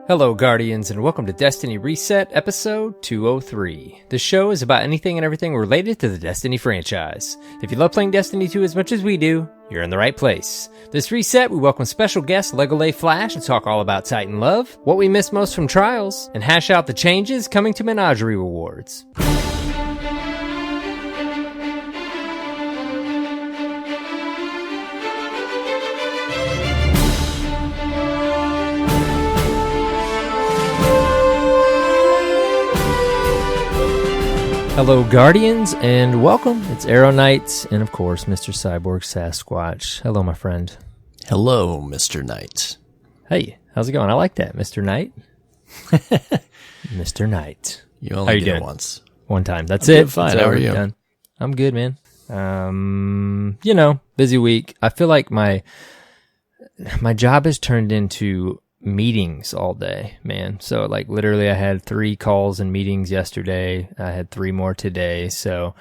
Hello, Guardians, and welcome to Destiny Reset, episode 203. This show is about anything and everything related to the Destiny franchise. If you love playing Destiny 2 as much as we do, you're in the right place. This reset, we welcome special guest Legoleflash to talk all about Titan love, what we miss most from Trials, and hash out the changes coming to Menagerie rewards. Hello, Guardians, and welcome. It's AER0KNIGHT, and of course, Mr. CyborgSasquatch. Hello, my friend. Hello, Mr. Knight. Hey, how's it going? I like that, Mr. Knight. Mr. Knight. You only did it once. One time. That's it. Fine. How are you? Done. I'm good, man. Busy week. I feel like my job has turned into meetings all day, man. So like literally I had 3 calls and meetings yesterday. I had 3 more today. So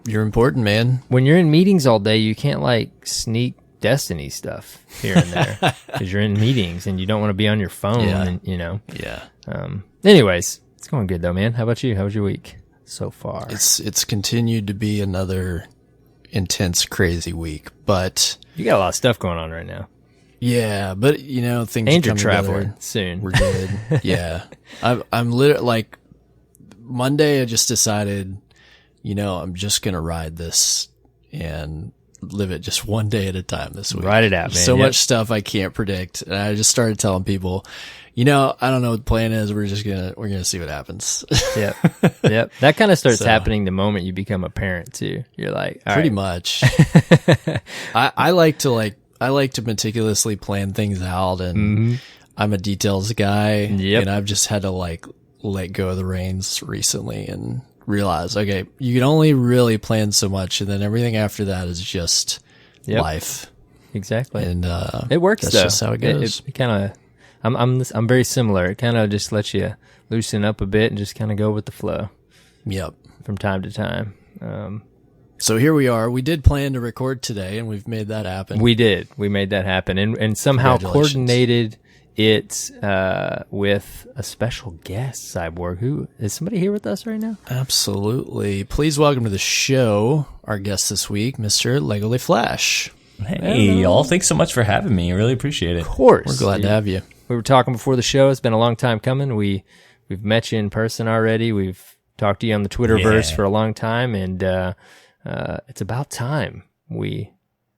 you're important, man. When you're in meetings all day, you can't like sneak Destiny stuff here and there because you're in meetings and you don't want to be on your phone. Yeah. And, you know. Yeah. Anyways, it's going good though, man. How about you? How was your week so far? It's continued to be another intense, crazy week, but you got a lot of stuff going on right now. Yeah, but things and you're traveling soon. We're good. Yeah, I'm literally like Monday. I just decided, I'm just gonna ride this and live it just one day at a time this week. Ride it out, man. So much stuff I can't predict, and I just started telling people, I don't know what the plan is. We're gonna see what happens. Yep. That kind of starts happening the moment you become a parent too. You're like, all pretty right. much. I like to meticulously plan things out, and I'm a details guy, and I've just had to like let go of the reins recently and realize, okay, you can only really plan so much, and then everything after that is just life. Exactly. And it works that's though. just how it goes. It kind of, I'm very similar. It kind of just lets you loosen up a bit and just kind of go with the flow. Yep. From time to time. So here we are. We did plan to record today, and we've made that happen. We did. We made that happen, and somehow coordinated it with a special guest, Cyborg. Who is somebody here with us right now? Absolutely. Please welcome to the show our guest this week, Mr. Legoleflash. Hey, y'all. Thanks so much for having me. I really appreciate it. Of course. We're glad to have you. We were talking before the show. It's been a long time coming. We've met you in person already. We've talked to you on the Twitterverse for a long time, and it's about time we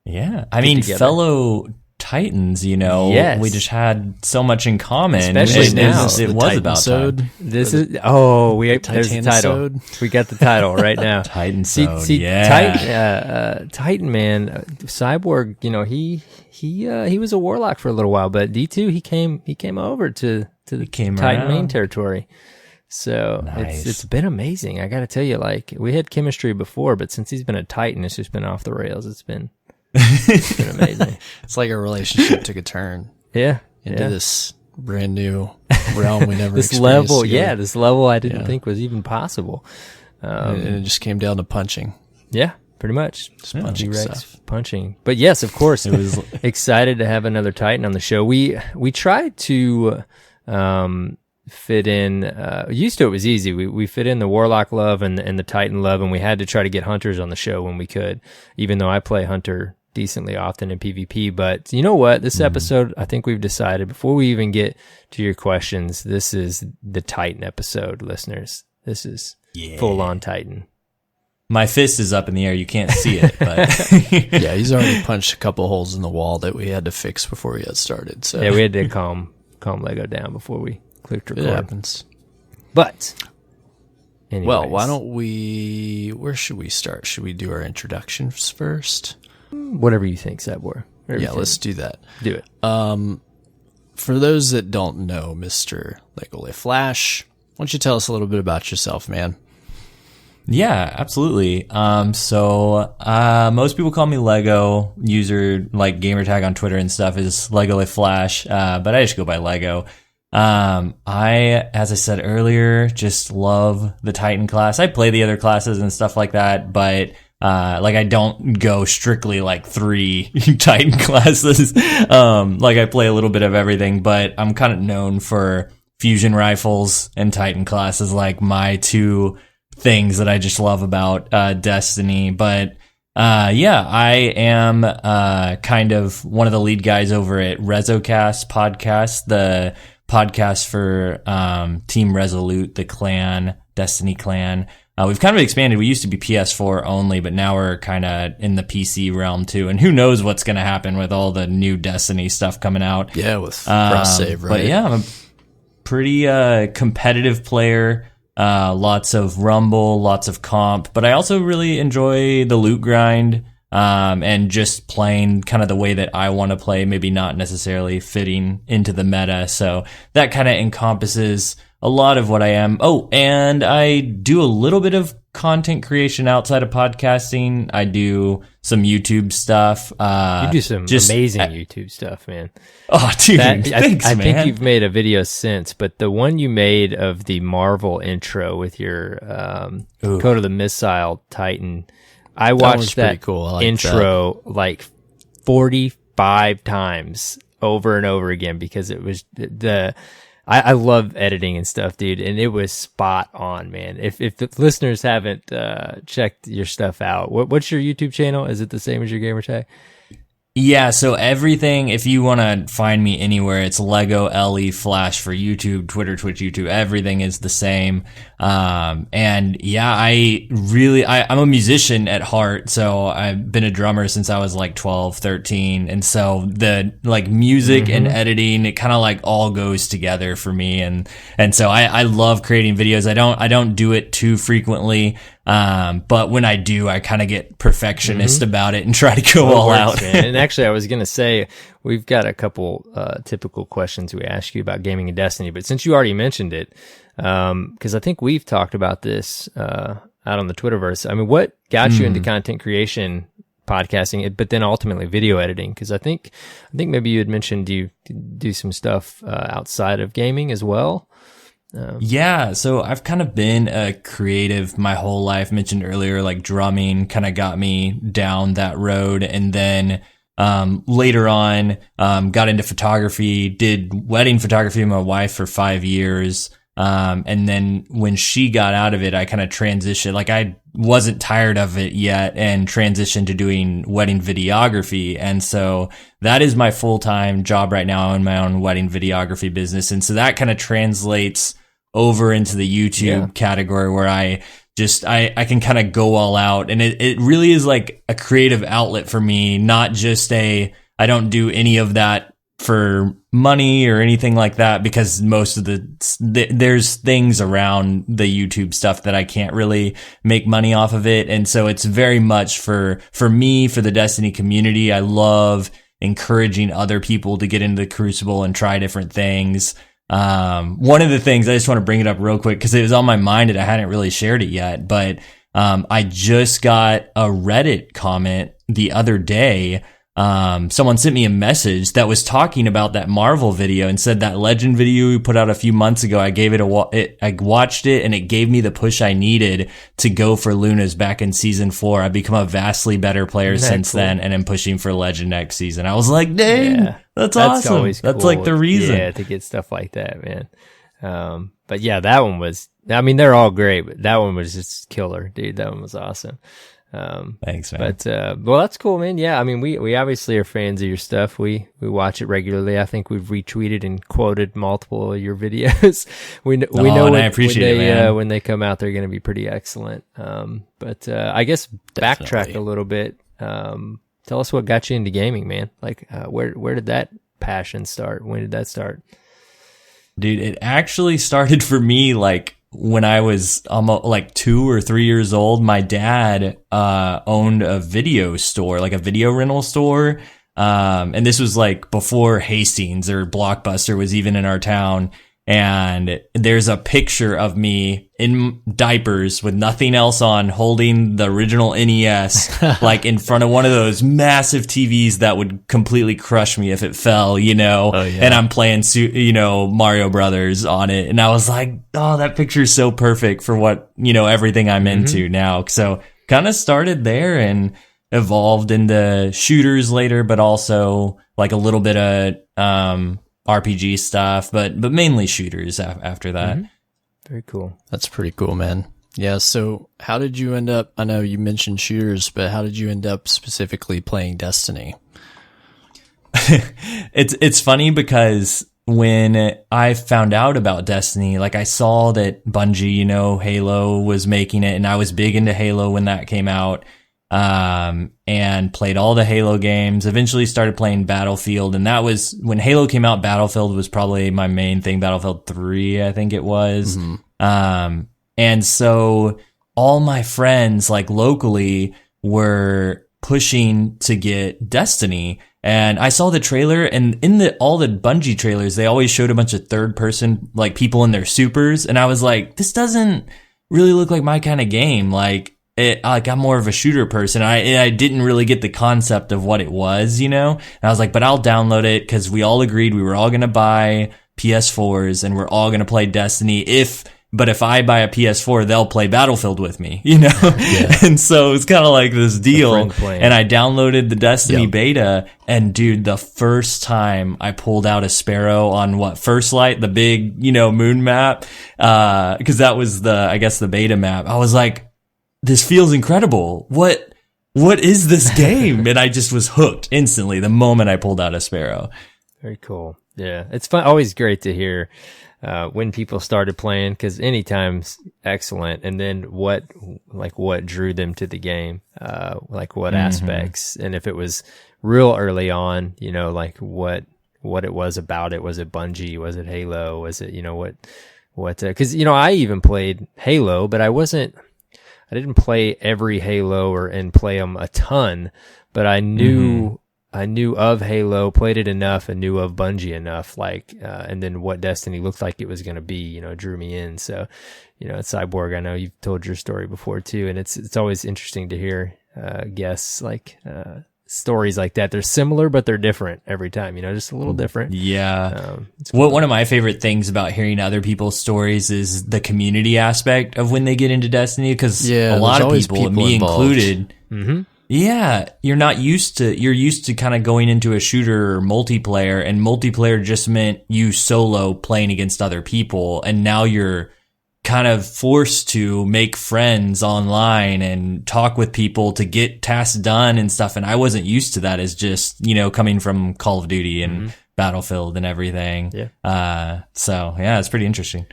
together. Fellow Titans, yes. We just had so much in common. Especially now. It was about time. There's the title. We got the title right now. Titansode, Titan man, Cyborg, he was a warlock for a little while, but D2 he came over to the Titan main territory. So nice. It's been amazing. I got to tell you, like we had chemistry before, but since he's been a Titan, it's just been off the rails. It's been amazing. It's like our relationship took a turn. Yeah. Into this brand new realm we never this experienced level. together. Yeah. This level I didn't think was even possible. And it just came down to punching. Yeah, pretty much. Just punching stuff. Punching. But yes, of course, it was excited to have another Titan on the show. We tried to, fit in used to it was easy. We fit in the Warlock love and the Titan love, and we had to try to get Hunters on the show when we could, even though I play Hunter decently often in PvP. But you know what? This episode, I think we've decided, before we even get to your questions, this is the Titan episode, listeners. This is full on Titan. My fist is up in the air. You can't see it, but yeah, he's already punched a couple holes in the wall that we had to fix before we got started. So yeah, we had to calm Lego down before we clicked record. It happens. But anyways. Well, why don't where should we start? Should we do our introductions first? Whatever you think, Cyborg. Let's do that. Do it. For those that don't know Mr. Legoleflash, why don't you tell us a little bit about yourself, man? Yeah, absolutely. So most people call me Lego. User like gamertag on Twitter and stuff is Legoleflash, but I just go by Lego. I, as I said earlier, just love the Titan class. I play the other classes and stuff like that, but Like I don't go strictly like 3 Titan classes. Like I play a little bit of everything, but I'm kind of known for fusion rifles and Titan classes, like my 2 things that I just love about Destiny. But yeah, I am kind of one of the lead guys over at RezoCast podcast, the podcast for Team Resolute, the clan, Destiny clan. We've kind of expanded. We used to be PS4 only, but now we're kind of in the PC realm too. And who knows what's going to happen with all the new Destiny stuff coming out. Yeah, with cross save, right? But yeah, I'm a pretty competitive player. Lots of rumble, lots of comp, but I also really enjoy the loot grind, and just playing kind of the way that I want to play, maybe not necessarily fitting into the meta. So that kind of encompasses a lot of what I am. Oh, and I do a little bit of content creation outside of podcasting. I do some YouTube stuff. You do some amazing YouTube stuff, man. Oh, dude, thanks, I man. think you've made a video since, but the one you made of the Marvel intro with your Code of the Missile Titan, I watched that cool. I like intro like 45 times over and over again because it was I love editing and stuff, dude, and it was spot on, man. If the listeners haven't checked your stuff out, what's your YouTube channel? Is it the same as your gamer tag? Yeah, so everything, if you want to find me anywhere, it's Legoleflash for YouTube, Twitter, Twitch, YouTube, everything is the same. And yeah, I'm a musician at heart, so I've been a drummer since I was like 12, 13. And so the like music and editing, it kind of like all goes together for me. And so I love creating videos. I don't do it too frequently. But when I do, I kind of get perfectionist about it and try to go all out. And actually, I was going to say, we've got a couple typical questions we ask you about gaming and Destiny, but since you already mentioned it, because I think we've talked about this out on the Twitterverse. I mean, what got you into content creation, podcasting, but then ultimately video editing? Because I think maybe you had mentioned you do some stuff outside of gaming as well. Yeah, so I've kind of been a creative my whole life. Mentioned earlier, like drumming kind of got me down that road. And then later on, got into photography, did wedding photography with my wife for 5 years. And then when she got out of it, I kind of transitioned, like I wasn't tired of it yet, and transitioned to doing wedding videography. And so that is my full-time job right now. I own my own wedding videography business. And so that kind of translates over into the YouTube category where I can kind of go all out. And it really is like a creative outlet for me, not just I don't do any of that for money or anything like that, because most of there's things around the YouTube stuff that I can't really make money off of it. And so it's very much for me, for the Destiny community. I love encouraging other people to get into the Crucible and try different things. One of the things, I just want to bring it up real quick because it was on my mind and I hadn't really shared it yet, but I just got a Reddit comment the other day. Someone sent me a message that was talking about that Marvel video and said that Legend video we put out a few months ago, I gave I watched it and it gave me the push I needed to go for Luna's back in season 4. I've become a vastly better player since then, and I'm pushing for Legend next season. I was like, dang, that's awesome. Always cool. That's like the reason. Yeah, to get stuff like that, man. But yeah, that one was, I mean, they're all great, but that one was just killer, dude. That one was awesome. Thanks, man. But well, that's cool, man. Yeah, I mean, we obviously are fans of your stuff. We watch it regularly. I think we've retweeted and quoted multiple of your videos. we know and I appreciate it, man. When they come out, they're going to be pretty excellent. But I guess backtrack a little bit. Tell us what got you into gaming, man. Like, where did that passion start? When did that start? Dude, it actually started for me like when I was almost like 2 or 3 years old. My dad owned a video store, like a video rental store. And this was like before Hastings or Blockbuster was even in our town. And there's a picture of me in diapers with nothing else on, holding the original NES, like in front of one of those massive TVs that would completely crush me if it fell, you know, and I'm playing, Mario Brothers on it. And I was like, oh, that picture is so perfect for what, everything I'm into now. So kind of started there and evolved into shooters later, but also like a little bit of RPG stuff, but mainly shooters after that. Mm-hmm. Very cool. That's pretty cool, man. Yeah, so how did you end up, I know you mentioned shooters, but how did you end up specifically playing Destiny? It's funny because when I found out about Destiny, like I saw that Bungie, you know, Halo was making it, and I was big into Halo when that came out, and played all the Halo games, eventually started playing Battlefield, and that was, when Halo came out, Battlefield was probably my main thing, Battlefield 3, I think it was. Mm-hmm. And so all my friends, like locally, were pushing to get Destiny. And I saw the trailer, and in all the Bungie trailers, they always showed a bunch of third person, like people in their supers. And I was like, this doesn't really look like my kind of game. Like I'm more of a shooter person. I didn't really get the concept of what it was, you know? And I was like, but I'll download it, because we all agreed we were all going to buy PS4s and we're all going to play Destiny but if I buy a PS4, they'll play Battlefield with me, you know? Yeah. And so it's kind of like this deal. And I downloaded the Destiny beta, and dude, the first time I pulled out a Sparrow on First Light, the big, you know, moon map, because that was I guess the beta map. I was like, this feels incredible. What is this game? And I just was hooked instantly the moment I pulled out a Sparrow. Very cool. Yeah. It's fun. Always great to hear when people started playing, because anytime's excellent. And then what drew them to the game, like what aspects, and if it was real early on, you know, like what it was about it. Was it Bungie? Was it Halo? Was it, you know, what, cause you know, I even played Halo, but I didn't play every Halo and play them a ton, but I knew of Halo, played it enough, and knew of Bungie enough, like, and then what Destiny looked like it was going to be, you know, drew me in. So, you know, at Cyborg, I know you've told your story before too, and it's always interesting to hear, guests like, stories like that. They're similar, but they're different every time, you know, just a little different. Yeah. Cool. One of my favorite things about hearing other people's stories is the community aspect of when they get into Destiny, because a lot of people, me included, yeah, you're used to kind of going into a shooter or multiplayer, and multiplayer just meant you solo playing against other people. And now you're kind of forced to make friends online and talk with people to get tasks done and stuff. And I wasn't used to that, as just, you know, coming from Call of Duty and Battlefield and everything. Yeah. So yeah, it's pretty interesting.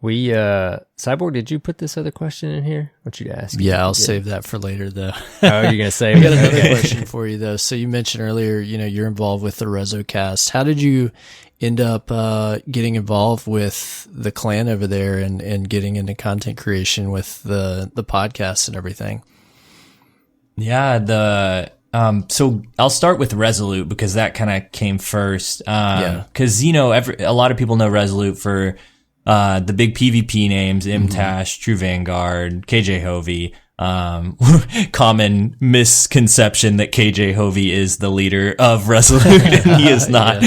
We, Cyborg, did you put this other question in here? What you ask? Yeah, I'll save that for later, though. Oh, you're gonna save? I got another question for you, though. So you mentioned earlier, you know, you're involved with the RezoCast. How did you end up getting involved with the clan over there and getting into content creation with the podcast and everything? Yeah, so I'll start with Resolute, because that kind of came first. Because you know, a lot of people know Resolute for the big PvP names, Imtash, True Vanguard, KJ Hovey. Common misconception that KJ Hovey is the leader of Resolute, and he is not.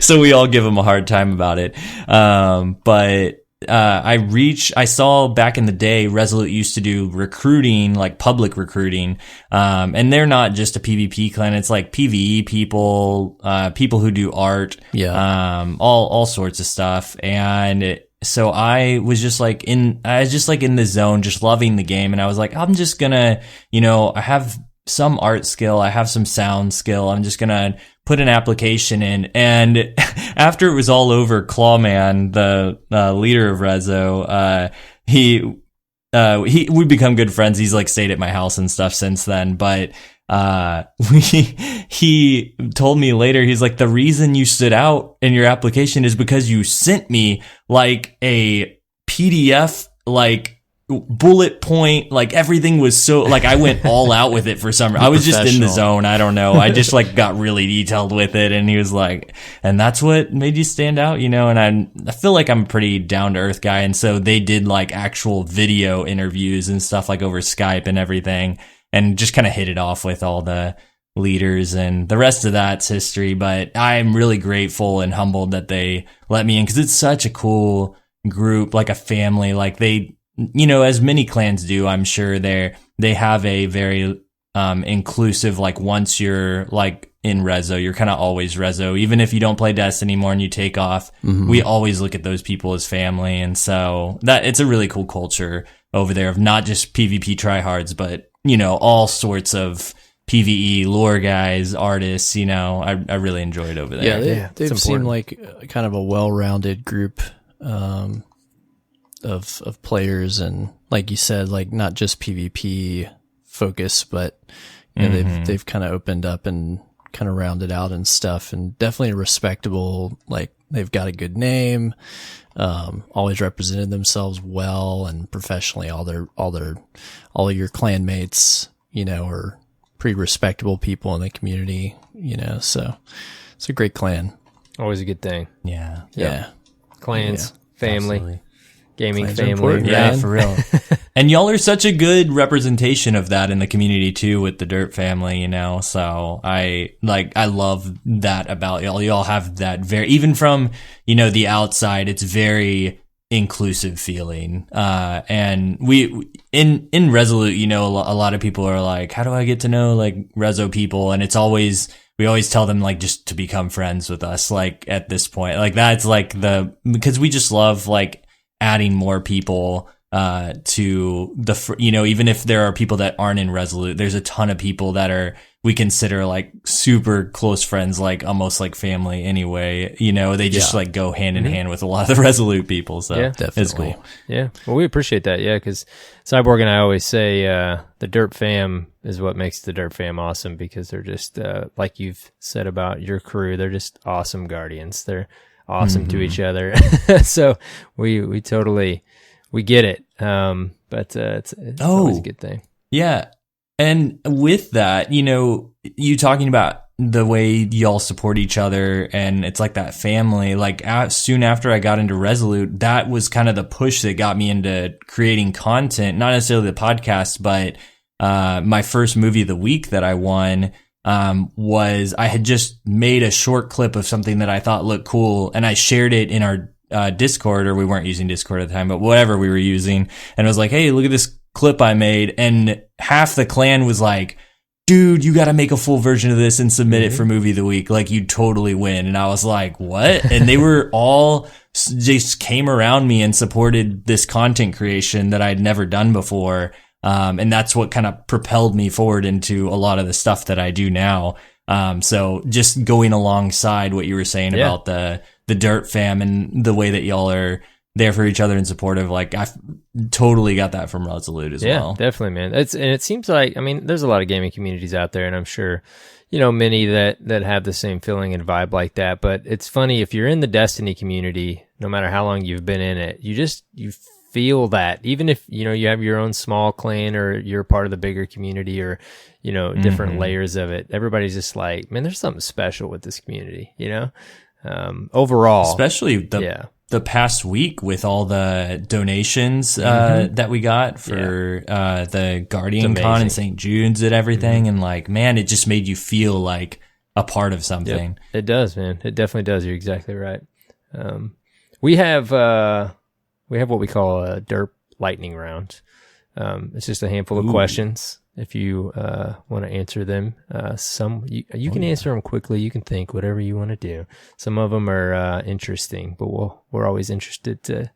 So we all give him a hard time about it. But I saw back in the day, Resolute used to do recruiting, like public recruiting. And they're not just a PvP clan. It's like PvE people, people who do art, all sorts of stuff. And so I was just like in the zone, just loving the game. And I was like, I'm just gonna, you know, I have some art skill, I have some sound skill. I'm just gonna put an application in. And after it was all over, Clawman, the leader of Rezo, we've become good friends. He's like stayed at my house and stuff since then. But he told me later, he's like, the reason you stood out in your application is because you sent me like a PDF, like bullet point, like everything was so, like I went all out with it for some reason. I was just in the zone. I don't know. I just like got really detailed with it. And he was like, and that's what made you stand out, you know? And I feel like I'm a pretty down to earth guy. And so they did like actual video interviews and stuff like over Skype and everything, and just kind of hit it off with all the leaders, and the rest of that's history. But I'm really grateful and humbled that they let me in, because it's such a cool group, like a family. Like they, you know, as many clans do, I'm sure they have a very inclusive, like once you're like in Rezo, you're kind of always Rezo. Even if you don't play Destiny anymore and you take off, we always look at those people as family. And so that it's a really cool culture over there of not just PvP tryhards, but, you know, all sorts of PvE lore guys, artists, you know, I really enjoyed over there. Yeah, they've seemed like kind of a well-rounded group of players, and like you said, like not just PvP focus, but you know, they've kind of opened up and kind of rounded out and stuff, and definitely respectable. Like they've got a good name, always represented themselves well and professionally. All of your clanmates, you know, are pretty respectable people in the community, you know, so it's a great clan. Always a good thing. Yeah. Clans, family, Absolutely. gaming Clans are family. important, Yeah, man. for real. And y'all are such a good representation of that in the community too, with the Dirt family, you know. So I love that about y'all. Y'all have that very, even from, you know, the outside, it's very inclusive feeling. And we in Resolute, you know, a lot of people are like, how do I get to know like Rezo people? And it's always, we always tell them like just to become friends with us. Like at this point, like that's like because we just love like adding more people to the, you know, even if there are people that aren't in Resolute, there's a ton of people that we consider like super close friends, like almost like family anyway. You know, they just like go hand in hand with a lot of the Resolute people. So Yeah, definitely. it's cool. Yeah. Well, we appreciate that. Yeah. Because Cyborg and I always say the Dirt fam is what makes the Dirt fam awesome, because they're just, like you've said about your crew, they're just awesome guardians. They're awesome to each other. So we totally, we get it. But it's always a good thing. Yeah. And with that, you know, you talking about the way y'all support each other and it's like that family, like soon after I got into Resolute, that was kind of the push that got me into creating content, not necessarily the podcast, but my first movie of the week that I won was I had just made a short clip of something that I thought looked cool, and I shared it in our Discord, or we weren't using Discord at the time, but whatever we were using, and I was like, hey, look at this clip I made, and half the clan was like, dude, you got to make a full version of this and submit it for movie of the week, like you'd totally win. And I was like, what? And they were all just came around me and supported this content creation that I'd never done before. And that's what kind of propelled me forward into a lot of the stuff that I do now. So just going alongside what you were saying about the Dirt fam and the way that y'all are there for each other and supportive, like I totally got that from Resolute as well. Yeah, definitely, man. And it seems like, I mean, there's a lot of gaming communities out there, and I'm sure, you know, many that have the same feeling and vibe like that. But it's funny, if you're in the Destiny community, no matter how long you've been in it, you feel that, even if, you know, you have your own small clan or you're part of the bigger community, or, you know, different layers of it, everybody's just like, man, there's something special with this community, you know, overall, especially the past week with all the donations that we got for the Guardian Con in St. Jude's and everything. And like, man, it just made you feel like a part of something. Yep. It does, man. It definitely does. You're exactly right. We have what we call a Derp lightning round. It's just a handful of questions. If you want to answer them, you can answer them quickly. You can think whatever you want to do. Some of them are interesting, but we're always interested to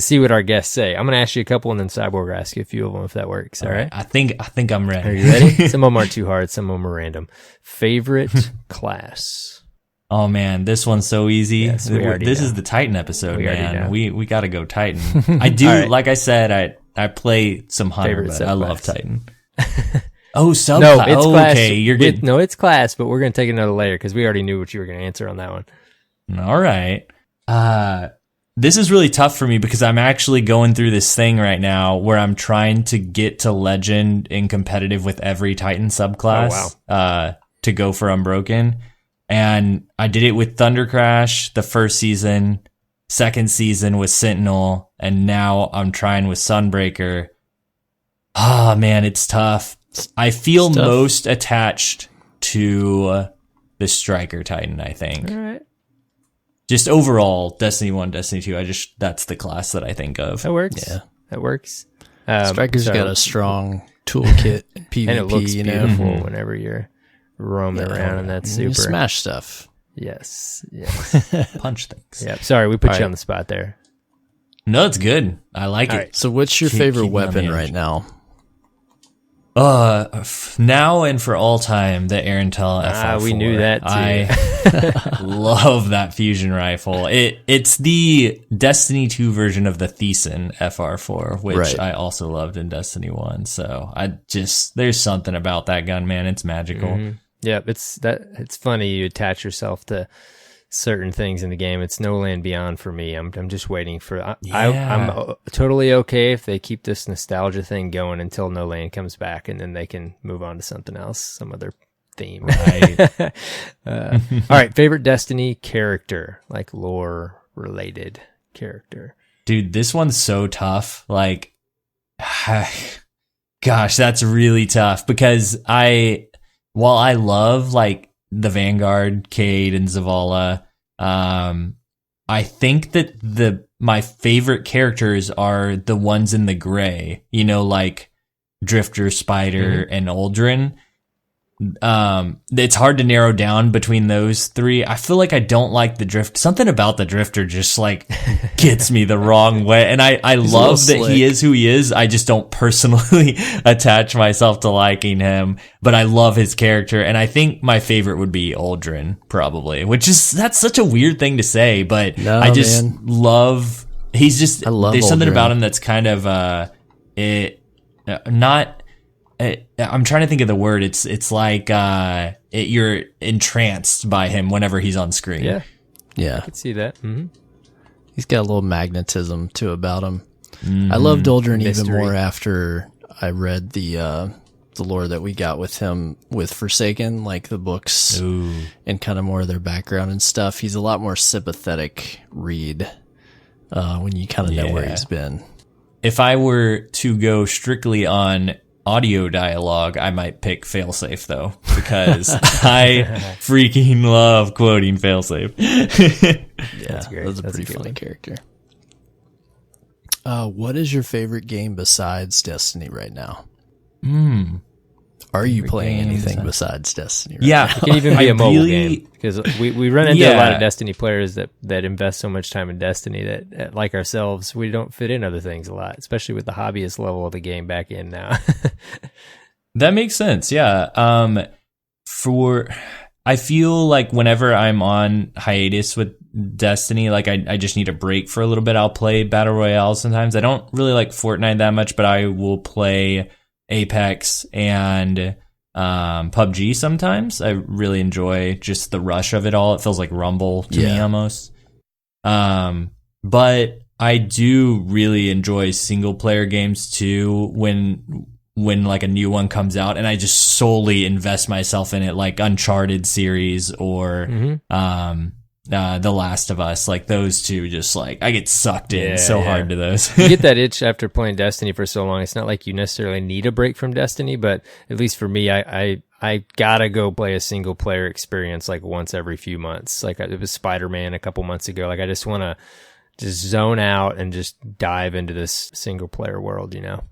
see what our guests say. I'm going to ask you a couple, and then Cyborg will ask you a few of them, if that works. All right. I think I'm ready. Are you ready? Some of them aren't too hard. Some of them are random. Favorite class? Oh man, this one's so easy. Yes, this is the Titan episode, man. We got to go Titan. I do, right. like I said, I play some Hunter, but I love Titan. Oh, subclass. No, it's class. Okay, you're good. No, it's class, but we're going to take another layer because we already knew what you were going to answer on that one. All right. This is really tough for me because I'm actually going through this thing right now where I'm trying to get to Legend in competitive with every Titan subclass to go for Unbroken. And I did it with Thunder Crash the first season, second season with Sentinel, and now I'm trying with Sunbreaker. Ah, man, it's tough. I feel most attached to the Striker Titan, I think. All right. Just overall, Destiny 1, Destiny 2, that's the class that I think of. That works. Yeah. That works. Striker's got a strong toolkit and PvP. And it looks you beautiful know? whenever you're roaming around in that You super. smash stuff. Yes. Punch things. Yeah. Sorry, we put All you right. on the spot there. No, it's good. I like it. So what's your Keep favorite me on the weapon edge. right now? Now and for all time, the Arantel FR4. We knew that too. I love that fusion rifle. It's the Destiny 2 version of the Thiessen FR4, which Right. I also loved in Destiny 1. So there's something about that gun, man. It's magical. Yeah, it's funny you attach yourself to certain things in the game. It's No Land Beyond for me. I'm just waiting for. I'm totally okay if they keep this nostalgia thing going until No Land comes back, and then they can move on to something else, some other theme. Right. All right, favorite Destiny character, like lore related character. Dude, this one's so tough. Like, gosh, that's really tough because while I love like the Vanguard, Cade, and Zavala, I think that my favorite characters are the ones in the gray, you know, like Drifter, Spider, and Uldren. It's hard to narrow down between those three. I feel like I don't like the Drift. Something about the Drifter just like gets me the wrong way. And I love that slick. he is who he is. I just don't personally attach myself to liking him, but I love his character. And I think my favorite would be Uldren probably, that's such a weird thing to say, but No, I just love, I love there's something Uldren. about him that's kind of, I'm trying to think of the word. It's like you're entranced by him whenever he's on screen. Yeah, Yeah. I could see that. Mm-hmm. He's got a little magnetism too about him. I loved Uldren even Mystery. more after I read the lore that we got with him with Forsaken, like the books Ooh. and kind of more of their background and stuff. He's a lot more sympathetic read when you kind of know where Yeah. he's been. If I were to go strictly on audio dialogue, I might pick Failsafe though, because I freaking love quoting Failsafe. Yeah, That's great. That's a That's a pretty good funny one. character. What is your favorite game besides Destiny right now? Are you playing game anything besides- besides Destiny? Right Yeah, It can even be I a mobile really- game because we run into a lot Yeah. of Destiny players that invest so much time in Destiny that like ourselves, we don't fit in other things a lot, especially with the hobbyist level of the game back in now. That makes sense. Yeah. I feel like whenever I'm on hiatus with Destiny, like I just need a break for a little bit. I'll play Battle Royale sometimes. I don't really like Fortnite that much, but I will play Apex and PUBG sometimes. I really enjoy just the rush of it all. It feels like Rumble to me almost. But I do really enjoy single player games too when like a new one comes out, and I just solely invest myself in it, like Uncharted series or The Last of Us. Like those two, just like I get sucked in hard to those. You get that itch after playing Destiny for so long. It's not like you necessarily need a break from Destiny, but at least for me, I gotta go play a single player experience like once every few months. Like it was Spider-Man a couple months ago. Like I just want to just zone out and just dive into this single player world, you know?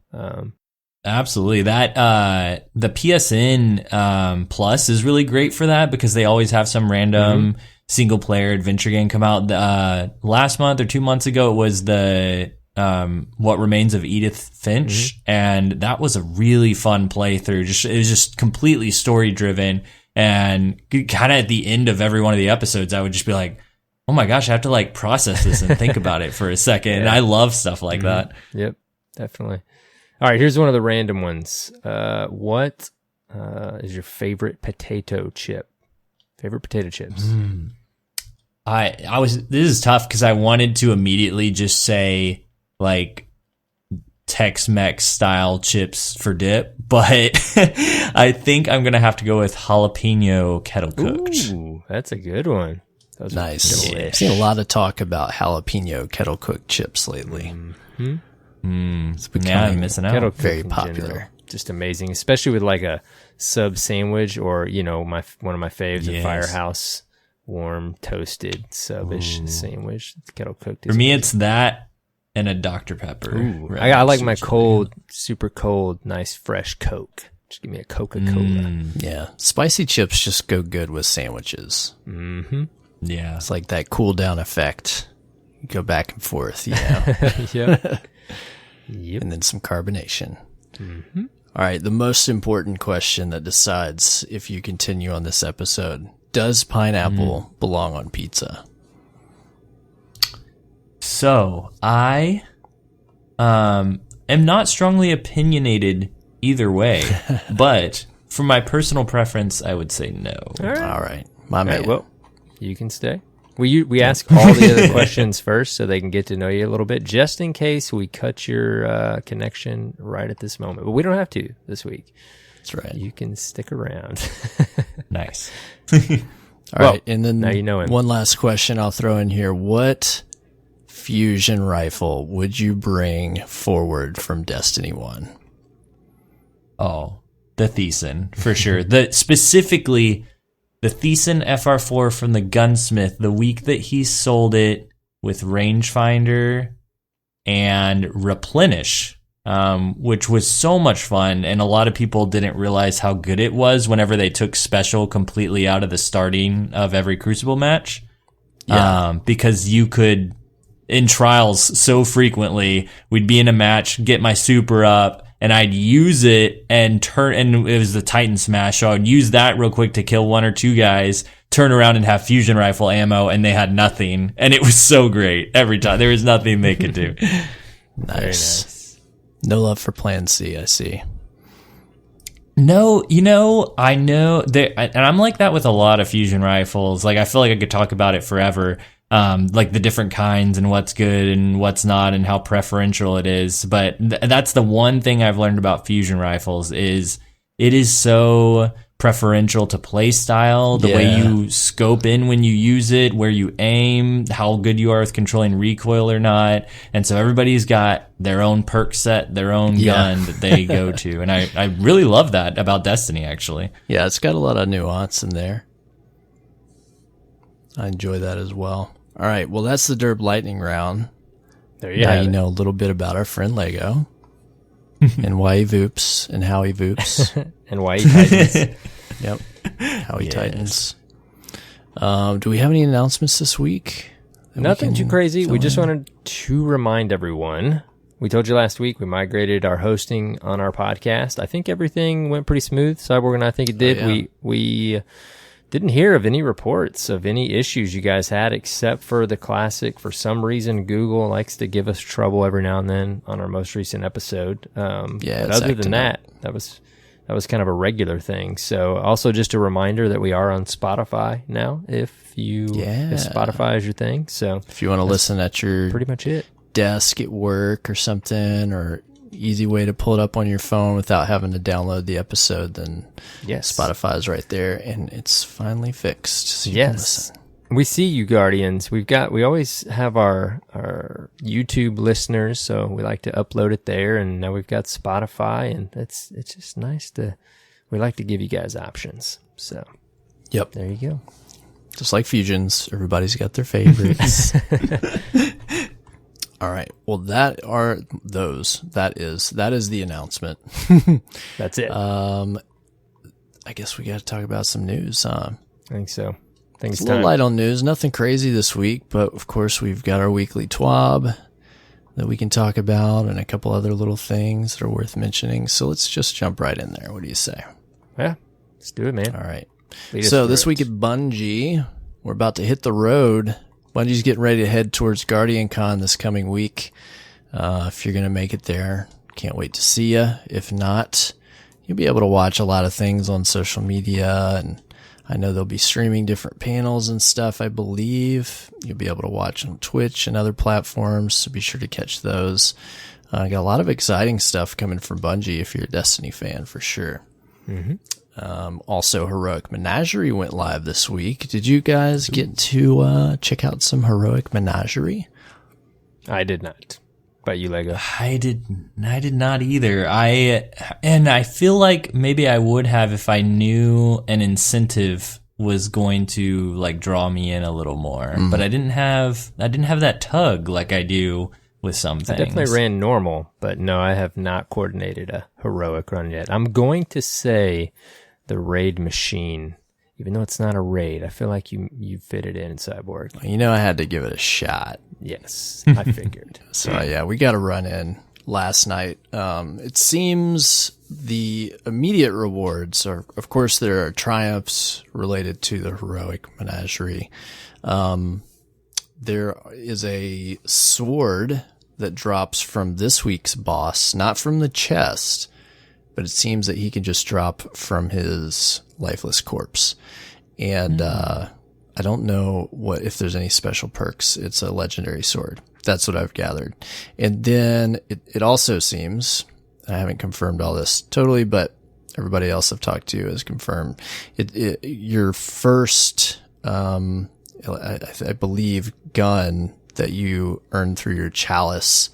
Absolutely. That the PSN Plus is really great for that because they always have some random single player adventure game come out. Last month or 2 months ago, it was the What Remains of Edith Finch, and that was a really fun playthrough. It was just completely story driven, and kind of at the end of every one of the episodes, I would just be like, "Oh my gosh, I have to like process this and think about it for a second." And I love stuff like that. Yep, definitely. All right, here's one of the random ones. What is your favorite potato chip? Favorite potato chips? This is tough because I wanted to immediately just say like Tex-Mex style chips for dip, but I think I'm gonna have to go with jalapeno kettle cooked. Ooh, that's a good one. Those are Nice. delish. I've seen a lot of talk about jalapeno kettle cooked chips lately. It's Yeah, becoming I'm missing out. Kettle cooked very in popular. general. Just amazing, especially with like a sub sandwich or one of my faves, a Firehouse warm toasted subish sandwich. Kettle cooked. For me, it's that and a Dr. Pepper. Ooh, I like my cold, super cold, nice fresh Coke. Just give me a Coca-Cola. Yeah. Spicy chips just go good with sandwiches. Mm-hmm. Yeah. It's like that cool down effect. You go back and forth, you know. Yep. And then some carbonation. Mm-hmm. All right. The most important question that decides if you continue on this episode. Does pineapple belong on pizza? So I am not strongly opinionated either way, but for my personal preference, I would say no. All right. My man. Right, well, you can stay. We ask all the other questions first so they can get to know you a little bit, just in case we cut your connection right at this moment. But we don't have to this week. That's right. You can stick around. Nice. All right. And then now you know him. One last question I'll throw in here. What fusion rifle would you bring forward from Destiny 1? Oh, the Thiessen, for sure. Specifically, the Thiessen FR4 from the Gunsmith, the week that he sold it with Rangefinder and Replenish, which was so much fun. And a lot of people didn't realize how good it was whenever they took Special completely out of the starting of every Crucible match. Yeah. Because you could, in trials so frequently, we'd be in a match, get my super up, and I'd use it and it was the Titan Smash, so I'd use that real quick to kill one or two guys, turn around and have fusion rifle ammo, and they had nothing. And it was so great every time. There was nothing they could do. Nice. No love for Plan C, I see. No, I know, and I'm like that with a lot of fusion rifles. Like, I feel like I could talk about it forever. Like the different kinds and what's good and what's not and how preferential it is. But that's the one thing I've learned about fusion rifles is it is so preferential to play style, the way you scope in when you use it, where you aim, how good you are with controlling recoil or not. And so everybody's got their own perk set, their own gun that they go to. And I really love that about Destiny, actually. Yeah, it's got a lot of nuance in there. I enjoy that as well. All right, well, that's the Derb Lightning round. There you have it. You know a little bit about our friend Lego and why he voops and how he voops. And why he tightens. Yep, how he tightens. Do we have any announcements this week? Nothing too crazy. We just wanted to remind everyone. We told you last week we migrated our hosting on our podcast. I think everything went pretty smooth, Cyborg and I think it did. Oh, yeah. We didn't hear of any reports of any issues you guys had except for the classic. For some reason, Google likes to give us trouble every now and then on our most recent episode. But other than that, that was kind of a regular thing. So also just a reminder that we are on Spotify now if Spotify is your thing. So if you want to listen at your pretty much it. Desk at work or something, or easy way to pull it up on your phone without having to download the episode, then Spotify is right there, and it's finally fixed. So you can listen. We see you, Guardians. We always have our YouTube listeners, so we like to upload it there, and now we've got Spotify, and it's just nice we like to give you guys options. So there you go. Just like Fusions, everybody's got their favorites. All right. Well, that is the announcement. That's it. I guess we got to talk about some news, huh? I think so. It's a little light on news. Nothing crazy this week, but of course we've got our weekly TWAB that we can talk about and a couple other little things that are worth mentioning. So let's just jump right in there. What do you say? Yeah, let's do it, man. All right. So this week at Bungie, we're about to hit the road. Bungie's getting ready to head towards Guardian Con this coming week. If you're going to make it there, can't wait to see you. If not, you'll be able to watch a lot of things on social media, and I know they'll be streaming different panels and stuff, I believe. You'll be able to watch on Twitch and other platforms, so be sure to catch those. Got a lot of exciting stuff coming from Bungie if you're a Destiny fan, for sure. Mm-hmm. Also, Heroic Menagerie went live this week. Did you guys get to check out some Heroic Menagerie? I did not. About you, Lego? I did not either. I feel like maybe I would have if I knew an incentive was going to like draw me in a little more. Mm-hmm. But I didn't have that tug like I do with some things. I definitely ran normal, but no, I have not coordinated a heroic run yet. I'm going to say the raid machine, even though it's not a raid. I feel like you fit it in Cyborg. I had to give it a shot. Yes, I figured. So yeah, we got a run in last night. It seems the immediate rewards are, of course, there are triumphs related to the heroic menagerie. There is a sword that drops from this week's boss, not from the chest, but it seems that he can just drop from his lifeless corpse. And I don't know if there's any special perks. It's a legendary sword. That's what I've gathered. And then it also seems, I haven't confirmed all this totally, but everybody else I've talked to has confirmed your first, I believe, gun that you earn through your chalice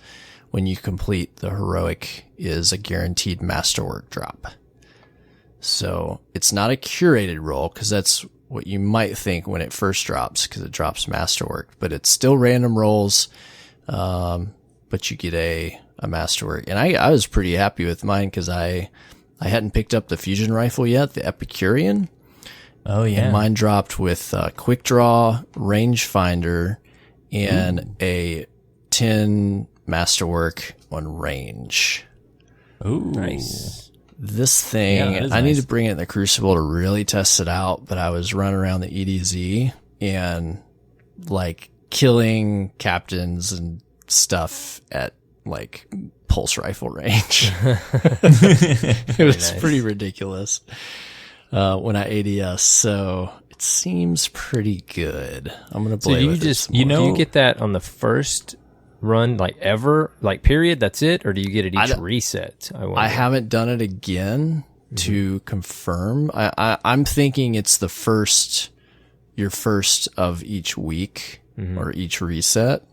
when you complete the heroic is a guaranteed masterwork drop. So it's not a curated roll, because that's what you might think when it first drops, because it drops masterwork, but it's still random rolls. But you get a masterwork. And I was pretty happy with mine, because I hadn't picked up the fusion rifle yet, the Epicurean. Oh yeah. And mine dropped with quick draw, rangefinder, and a 10 masterwork on range. Ooh. Nice. This thing, I need to bring it in the Crucible to really test it out, but I was running around the EDZ and like killing captains and stuff at like pulse rifle range. It was pretty ridiculous when I ADS, so it seems pretty good. I'm going to play with it some more. Do you get that on the first run, like ever, like period, that's it, or do you get it each reset? I haven't done it again to confirm. I'm thinking it's your first of each week or each reset.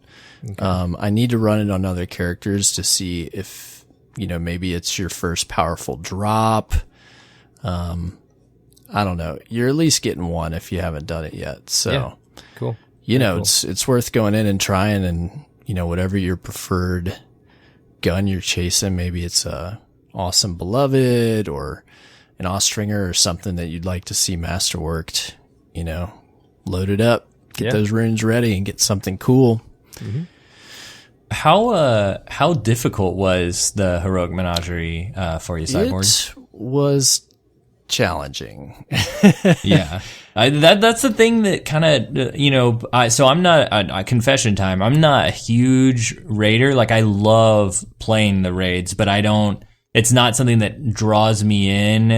Okay. I need to run it on other characters to see if, maybe it's your first powerful drop. I don't know. You're at least getting one if you haven't done it yet. So, yeah. Cool. Cool. It's worth going in and trying, and, whatever your preferred gun you're chasing, maybe it's a awesome beloved or an Austringer or something that you'd like to see masterworked, load it up, get those runes ready and get something cool. Mm-hmm. How difficult was the heroic menagerie for you, Cyborg? It was challenging. Yeah. That's the thing that kind of, so I'm not, confession time, I'm not a huge raider. Like, I love playing the raids, but it's not something that draws me in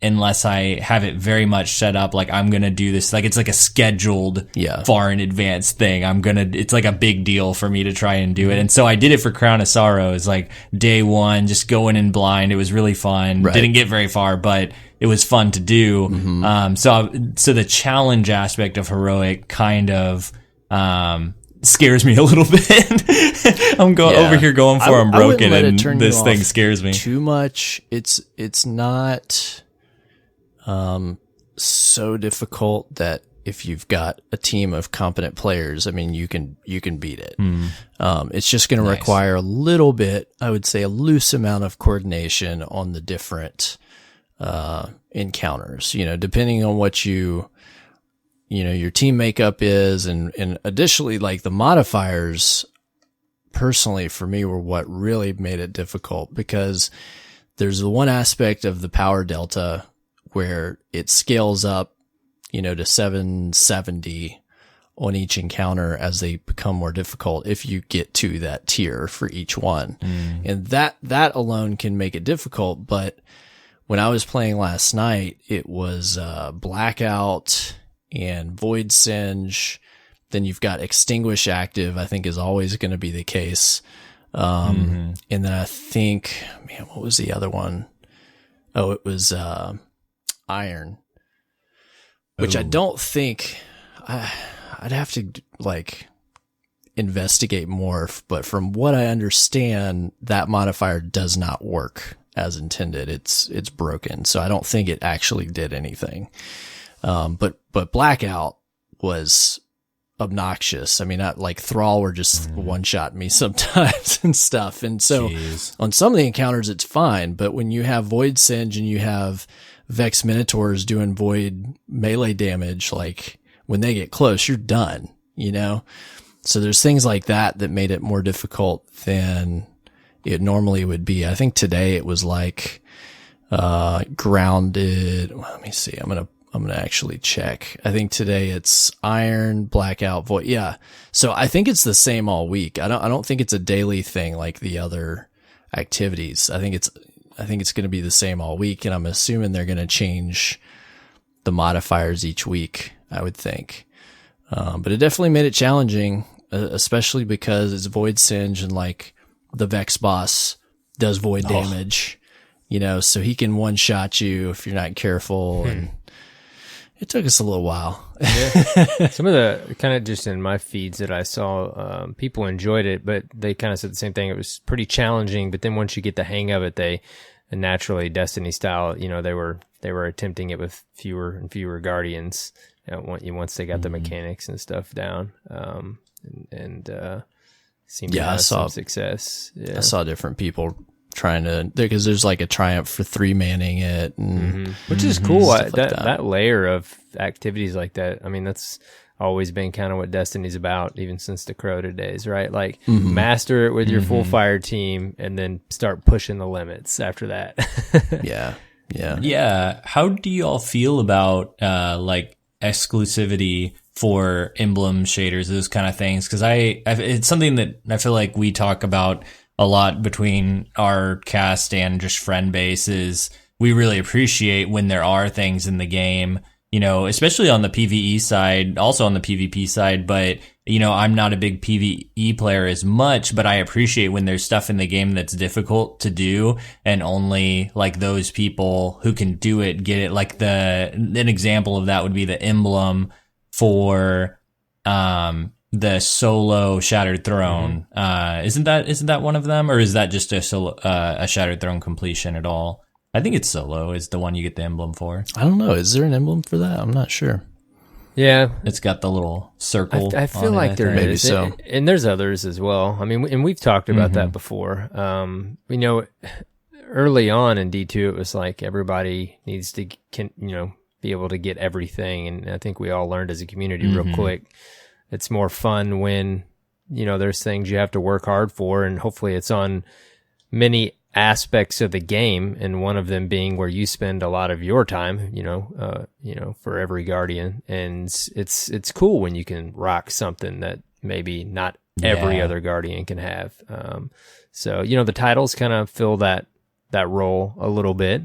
unless I have it very much set up. Like, I'm going to do this. Like, it's like a scheduled, far in advance thing. It's like a big deal for me to try and do it. And so I did it for Crown of Sorrows, like day one, just going in blind. It was really fun. Right. Didn't get very far, but it was fun to do. Mm-hmm. So the challenge aspect of heroic kind of, scares me a little bit. I'm over here going for I'm broken, and this thing scares me too much. It's not so difficult that if you've got a team of competent players, I mean, you can beat it. It's just going to require a little bit, I would say, a loose amount of coordination on the different encounters. Depending on what your team makeup is, and additionally, like, the modifiers, personally for me, were what really made it difficult, because there's the one aspect of the power delta where it scales up, to 770 on each encounter as they become more difficult if you get to that tier for each one. And that alone can make it difficult. But when I was playing last night, it was Blackout and Void Singe. Then you've got Extinguish active, I think is always going to be the case. And then I think, what was the other one? Oh, it was Iron, which I don't think, I'd have to investigate more, but from what I understand, that modifier does not work as intended. It's broken. So I don't think it actually did anything. But Blackout was obnoxious. I mean, not like Thrall were just one-shot me sometimes and stuff. And so on some of the encounters, it's fine. But when you have Void Singe and you have Vex Minotaurs doing Void melee damage, like when they get close, you're done, you know? So there's things like that that made it more difficult than it normally would be. I think today it was like, grounded. Well, let me see. I'm going to actually check. I think today it's Iron, Blackout, Void. Yeah. So I think it's the same all week. I don't think it's a daily thing like the other activities. I think it's going to be the same all week, and I'm assuming they're going to change the modifiers each week, I would think. But it definitely made it challenging, especially because it's Void Singe and like the Vex boss does void damage, you know, so he can one-shot you if you're not careful. And it took us a little while. Yeah. Some of the kind of just in my feeds that I saw, people enjoyed it, but they kind of said the same thing. It was pretty challenging, but then once you get the hang of it, they naturally Destiny style, you know, they were attempting it with fewer and fewer guardians, once they got the mechanics and stuff down. Seemed to have some success. Yeah. I saw different people trying to, because there's like a triumph for 3-manning it, and which is cool. Like that layer of activities like that. I mean, that's always been kind of what Destiny's about, even since the Crota days, right? Like master it with your full fire team, and then start pushing the limits after that. Yeah. How do you all feel about like exclusivity for emblem shaders, those kind of things? Because it's something that I feel like we talk about a lot between our cast and just friend base. Is we really appreciate when there are things in the game, you know, especially on the PvE side, also on the PvP side. But, you know, I'm not a big PvE player as much, but I appreciate when there's stuff in the game that's difficult to do, and only like those people who can do it get it. Like an example of that would be the emblem for the solo Shattered Throne. Isn't that one of them, or is that just a Shattered Throne completion at all? I think it's solo is the one you get the emblem for. I don't know. Is there an emblem for that? I'm not sure. Yeah, it's got the little circle. I feel like there is. Maybe so. And there's others as well. I mean, and we've talked about that before. You know, early on in D2, it was like everybody needs to, be able to get everything. And I think we all learned as a community real quick. It's more fun when, there's things you have to work hard for, and hopefully it's on many aspects of the game, and one of them being where you spend a lot of your time, for every guardian. And it's cool when you can rock something that maybe not every other guardian can have. So, the titles kind of fill that role a little bit.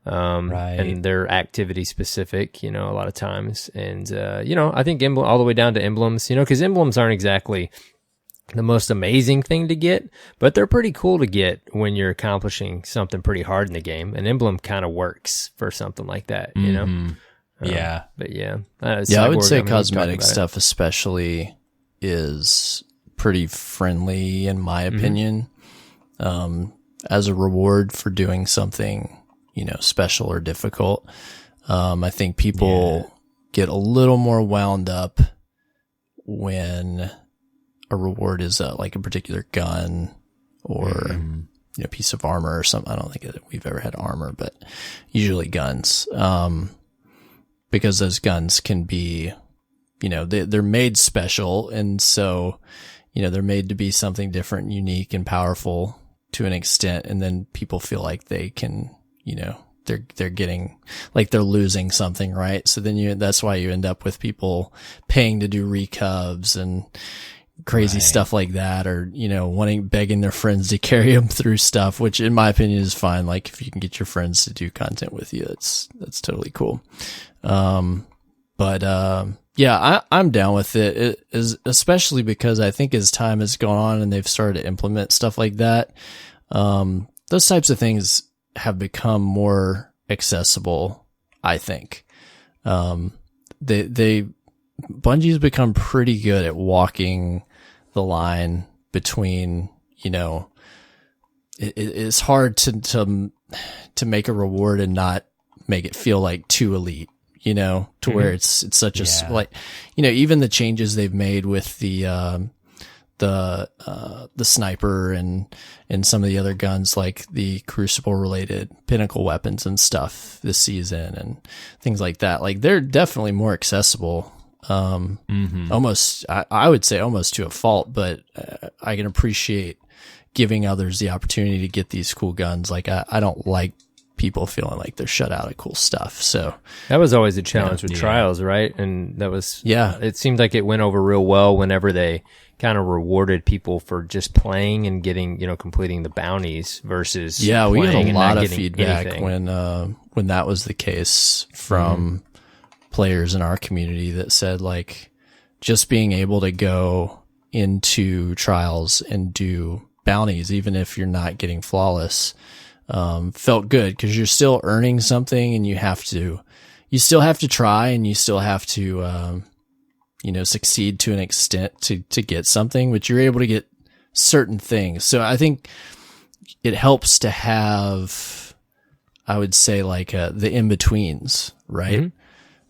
Right. And they're activity specific, a lot of times. And, I think all the way down to emblems, because emblems aren't exactly the most amazing thing to get, but they're pretty cool to get when you're accomplishing something pretty hard in the game. An emblem kind of works for something like that, Yeah. But yeah. I would say cosmetic stuff especially is pretty friendly in my opinion. As a reward for doing something, special or difficult. I think people get a little more wound up when a reward is like a particular gun or piece of armor or something. I don't think that we've ever had armor, but usually guns, because those guns can be, they're made special, and so they're made to be something different and unique and powerful to an extent, and then people feel like they can, they're getting like they're losing something, right? So then that's why you end up with people paying to do recubs and crazy stuff like that, or begging their friends to carry them through stuff, which in my opinion is fine. Like if you can get your friends to do content with you, that's totally cool. I'm down with it. It is, especially because I think as time has gone on and they've started to implement stuff like that, those types of things have become more accessible, I think. Bungie's become pretty good at walking the line between, it's hard to make a reward and not make it feel like too elite, you know, to where it's such a, like, you know, even the changes they've made with the sniper and some of the other guns, like the Crucible related pinnacle weapons and stuff this season and things like that. Like, they're definitely more accessible. Almost, I would say almost to a fault, but I can appreciate giving others the opportunity to get these cool guns. Like, I don't like people feeling like they're shut out of cool stuff. So that was always a challenge with Trials, right? And that was, it seemed like it went over real well whenever they kind of rewarded people for just playing and getting, you know, completing the bounties versus we got a lot of feedback when that was the case from players in our community that said, like, just being able to go into Trials and do bounties, even if you're not getting flawless, felt good, because you're still earning something, and you still have to try, and you still have to you know, succeed to an extent to get something, but you're able to get certain things. So I think it helps to have, I would say, like the in-betweens, right?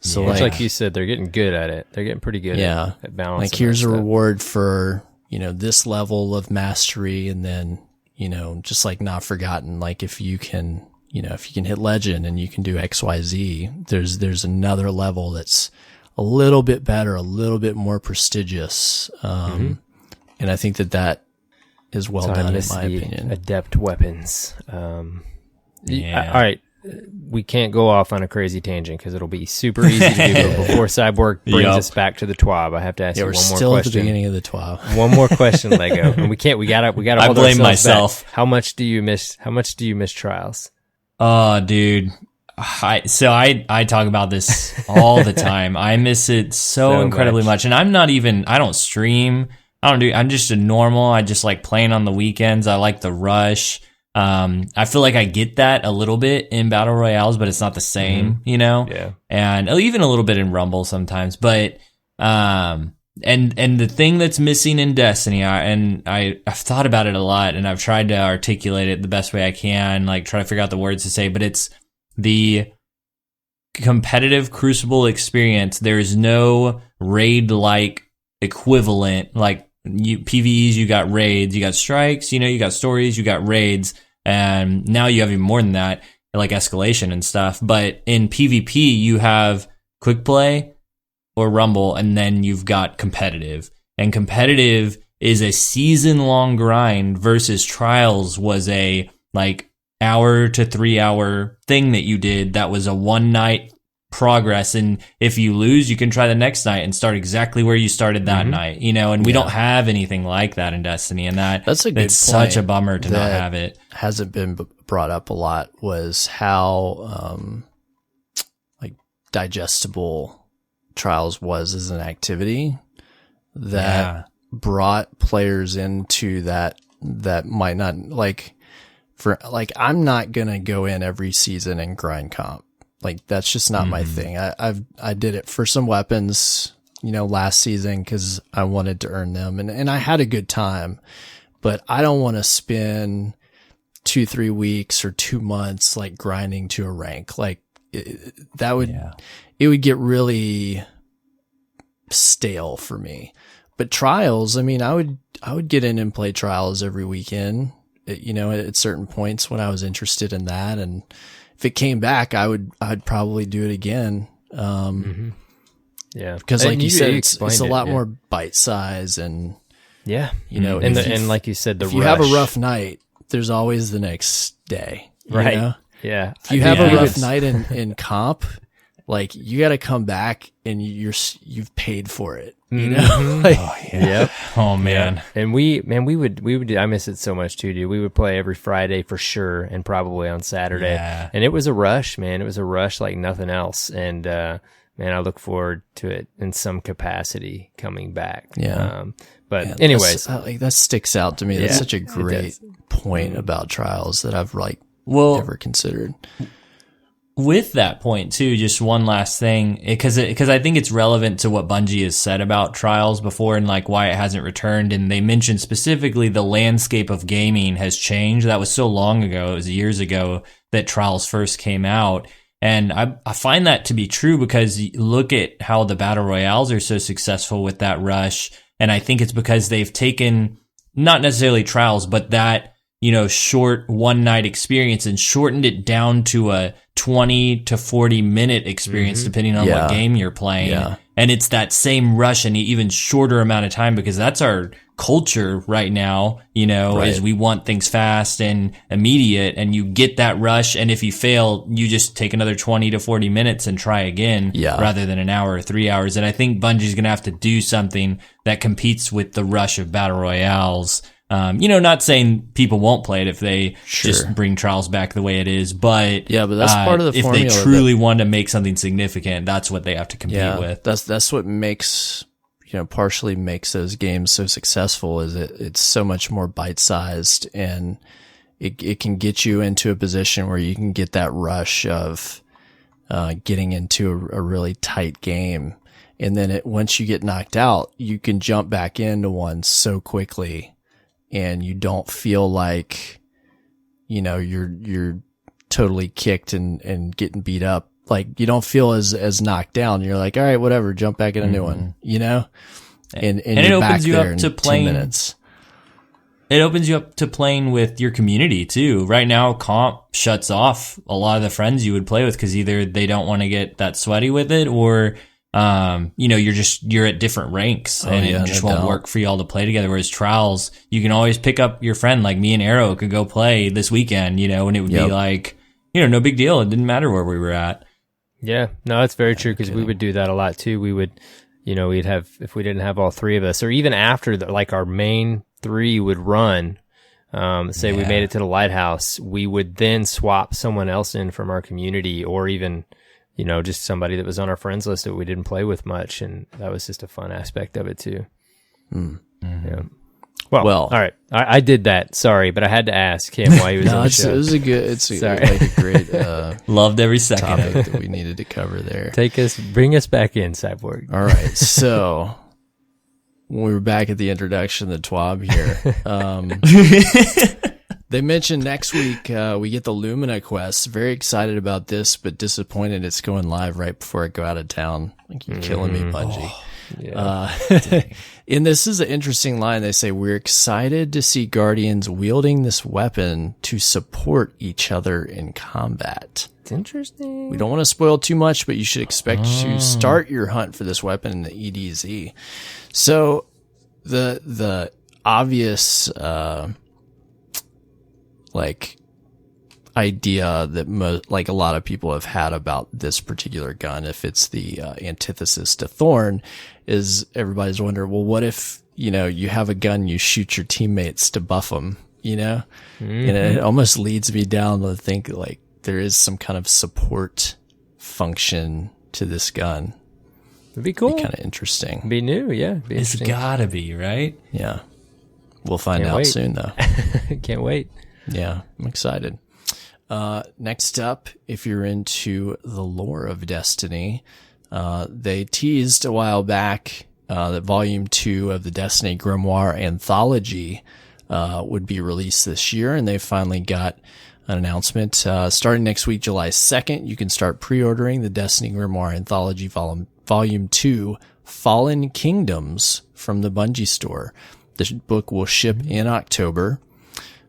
So like you said, they're getting good at it. They're getting pretty good at balancing. Like, here's a reward for, you know, this level of mastery, and then, you know, just like Not Forgotten, like, if you can hit legend and you can do XYZ, there's another level that's a little bit better, a little bit more prestigious. And I think that is well done, in my opinion. Adept weapons. All right. We can't go off on a crazy tangent because it'll be super easy to do. But before Cyborg brings us back to the TWAB, I have to ask you one more question. We're still at the beginning of the TWAB. One more question, Lego. And we gotta hold I blame myself. Back. How much do you miss Trials? Oh, dude. I talk about this all the time. I miss it so incredibly much. And I don't stream. I'm just a normal. I just like playing on the weekends. I like the rush. I feel like I get that a little bit in battle royales, but it's not the same, you know? Yeah. And even a little bit in Rumble sometimes, but, and the thing that's missing in Destiny, I've thought about it a lot, and I've tried to articulate it the best way I can, like try to figure out the words to say, but it's the competitive Crucible experience. There's no raid-like equivalent, like PvEs, you got raids, you got strikes, you know, you got stories, you got raids, and now you have even more than that, like escalation and stuff. But in PvP, you have quick play or Rumble, and then you've got competitive. And competitive is a season-long grind versus Trials was a, like, hour to 3 hour thing that you did that was a one night progress, and if you lose, you can try the next night and start exactly where you started that night, you know. And we don't have anything like that in Destiny, and that's a good it's point. Such a bummer to not have it. Hasn't been brought up a lot was how like digestible Trials was as an activity that brought players into that might not, like, for, like, I'm not gonna go in every season and grind comp. Like, that's just not my thing. I did it for some weapons, you know, last season because I wanted to earn them, and I had a good time, but I don't want to spend 2-3 weeks or 2 months like grinding to a rank. Like, it would get really stale for me. But Trials, I mean, I would get in and play Trials every weekend, you know, at certain points when I was interested in that, and if it came back, I'd probably do it again. Yeah, because like you said, it's a lot more bite size, and you know, and like you said, if you have a rough night, there's always the next day, right? You know? Yeah, if you have a rough night in comp, like, you got to come back and you've paid for it. You know? Like, Oh man. And we would I miss it so much too, dude. We would play every Friday for sure, and probably on Saturday. Yeah. And it was a rush, man. It was a rush like nothing else. And man, I look forward to it in some capacity coming back. Yeah. But anyways, that sticks out to me. That's such a great point about Trials that I've never considered. With that point too, just one last thing, because I think it's relevant to what Bungie has said about Trials before, and like why it hasn't returned. And they mentioned specifically the landscape of gaming has changed. That was so long ago. It was years ago that Trials first came out. And I find that to be true because you look at how the battle royales are so successful with that rush. And I think it's because they've taken not necessarily trials, but that, short one night experience and shortened it down to a 20 to 40 minute experience, depending on what game you're playing. Yeah. And it's that same rush in an even shorter amount of time, because that's our culture right now, is we want things fast and immediate, and you get that rush. And if you fail, you just take another 20 to 40 minutes and try again rather than an hour or 3 hours. And I think Bungie's going to have to do something that competes with the rush of battle royales. Not saying people won't play it if they just bring trials back the way it is, but that's part of the if formula. If they truly want to make something significant, that's what they have to compete with. That's what makes, partially makes those games so successful, is it's so much more bite-sized, and it can get you into a position where you can get that rush of getting into a really tight game. And then once you get knocked out, you can jump back into one so quickly. And you don't feel like, you're totally kicked and getting beat up. Like, you don't feel as knocked down. You're like, all right, whatever, jump back in a new one, And it opens you up to playing 2 minutes. It opens you up to playing with your community too. Right now, comp shuts off a lot of the friends you would play with, because either they don't want to get that sweaty with it, or you're at different ranks, and it just won't work for y'all to play together. Whereas trials, you can always pick up your friend. Like me and Arrow could go play this weekend, and it would be like, no big deal. It didn't matter where we were at. Yeah, no, that's very true, because we would do that a lot too. We would, we'd have, if we didn't have all three of us, or even after our main three would run, say we made it to the lighthouse, we would then swap someone else in from our community, or even, just somebody that was on our friends list that we didn't play with much. And that was just a fun aspect of it too. Mm-hmm. Yeah. Well, all right. I did that. Sorry, but I had to ask him why he was on the show. It was a great, loved every second topic that we needed to cover there. Bring us back in, Cyborg. All right. So when we were back at the introduction of the TWAB here, they mentioned next week we get the Lumina quest. Very excited about this, but disappointed it's going live right before I go out of town. Like, you're killing me, Bungie. And this is an interesting line. They say, we're excited to see Guardians wielding this weapon to support each other in combat. It's interesting. We don't want to spoil too much, but you should expect to start your hunt for this weapon in the EDZ. So the obvious idea that a lot of people have had about this particular gun, if it's the antithesis to Thorn, is everybody's wondering, well, what if you have a gun, you shoot your teammates to buff them, and it almost leads me down to think like there is some kind of support function to this gun. It'd be cool. It'd be kind of interesting. Be new, yeah. It's gotta be, right? Yeah. We'll find out soon, though. Can't wait. Yeah, I'm excited. Next up, if you're into the lore of Destiny, they teased a while back that Volume 2 of the Destiny Grimoire Anthology would be released this year, and they finally got an announcement. Starting next week, July 2nd, you can start pre-ordering the Destiny Grimoire Anthology Volume 2 Fallen Kingdoms from the Bungie store. This book will ship in October.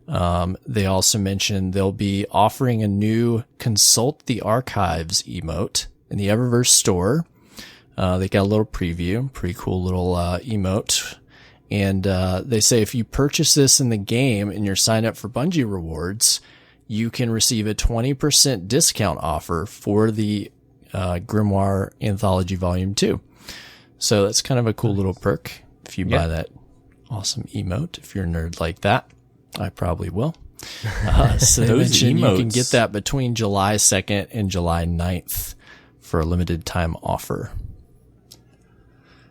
They also mentioned they'll be offering a new Consult the Archives emote in the Eververse store. They got a little preview, pretty cool little emote. And they say if you purchase this in the game and you're signed up for Bungie rewards, you can receive a 20% discount offer for the Grimoire Anthology Volume 2. So that's kind of a cool little perk if you buy that awesome emote, if you're a nerd like that. I probably will. So they mentioned you can get that between July 2nd and July 9th for a limited time offer.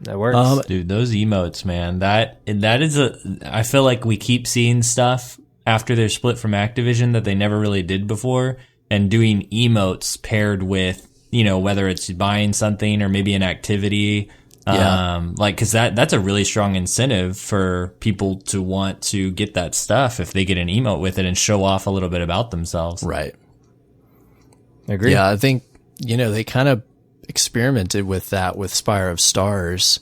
That works. Dude, those emotes, man, that is I feel like we keep seeing stuff after they're split from Activision that they never really did before, and doing emotes paired with, whether it's buying something or maybe an activity. Cause that's a really strong incentive for people to want to get that stuff if they get an emote with it and show off a little bit about themselves. Right. I agree. Yeah, I think they kind of experimented with that with Spire of Stars,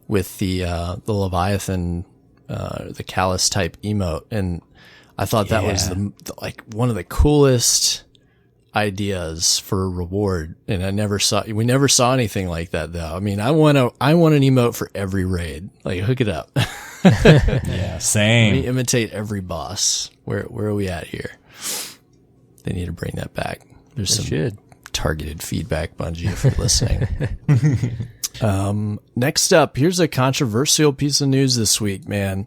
with the Leviathan, the Callus type emote, and I thought that was like one of the coolest ideas for a reward. And we never saw anything like that though. I mean, I want an emote for every raid. Like, hook it up. Yeah, same. Let me imitate every boss. Where are we at here? They need to bring that back. There's some targeted feedback, Bungie, if you're listening. Next up, here's a controversial piece of news this week, man.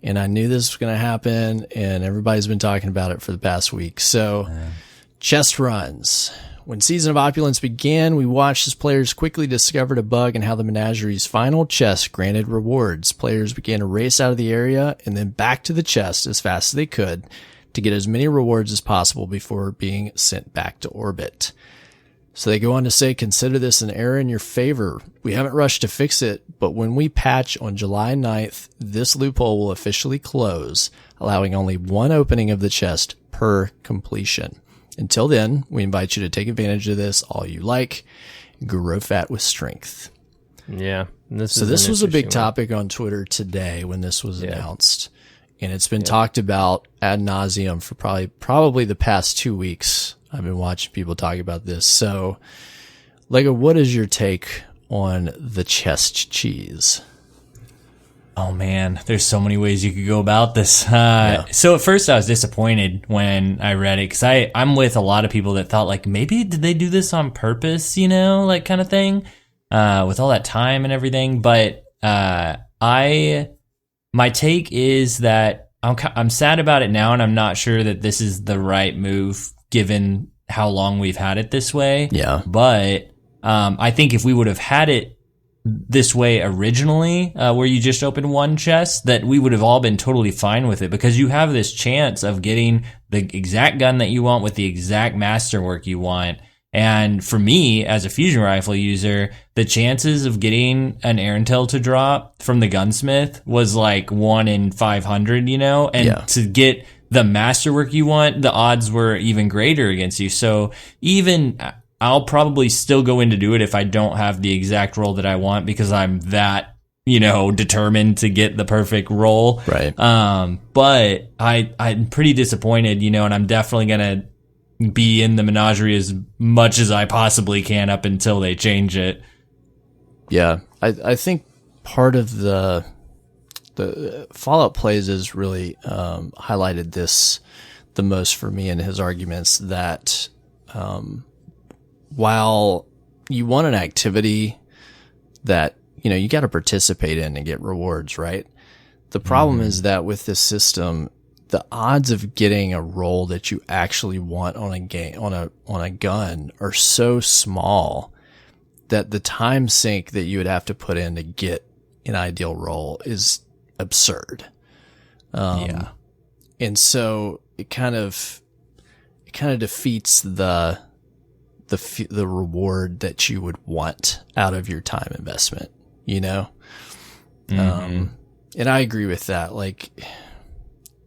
And I knew this was going to happen, and everybody's been talking about it for the past week. So, chest runs. When Season of Opulence began, we watched as players quickly discovered a bug in how the menagerie's final chest granted rewards. Players began to race out of the area and then back to the chest as fast as they could to get as many rewards as possible before being sent back to orbit. So they go on to say, consider this an error in your favor. We haven't rushed to fix it, but when we patch on July 9th, this loophole will officially close, allowing only one opening of the chest per completion. Until then, we invite you to take advantage of this all you like. Grow fat with strength. Yeah. This was a big topic on Twitter today when this was announced. And it's been talked about ad nauseum for probably the past 2 weeks. I've been watching people talk about this. So, Lego, what is your take on the chest cheese? Oh man, there's so many ways you could go about this. So at first I was disappointed when I read it, because I'm with a lot of people that thought, like, maybe did they do this on purpose, like, kind of thing, with all that time and everything. But my take is that I'm sad about it now, and I'm not sure that this is the right move given how long we've had it this way. Yeah. But I think if we would have had it this way originally, where you just open one chest, that we would have all been totally fine with it, because you have this chance of getting the exact gun that you want with the exact masterwork you want. And for me, as a fusion rifle user, the chances of getting an Aaron to drop from the gunsmith was like 1 in 500, and to get the masterwork you want, the odds were even greater against you. So even I'll probably still go in to do it if I don't have the exact roll that I want, because I'm that, determined to get the perfect roll. Right. But I'm pretty disappointed, and I'm definitely going to be in the menagerie as much as I possibly can up until they change it. Yeah. I think part of the Fallout Plays has really highlighted this the most for me in his arguments, that while you want an activity that, you got to participate in and get rewards, right? The problem is that with this system, the odds of getting a roll that you actually want on a gun are so small that the time sink that you would have to put in to get an ideal roll is absurd. And so it kind of defeats the reward that you would want out of your time investment, And I agree with that. Like,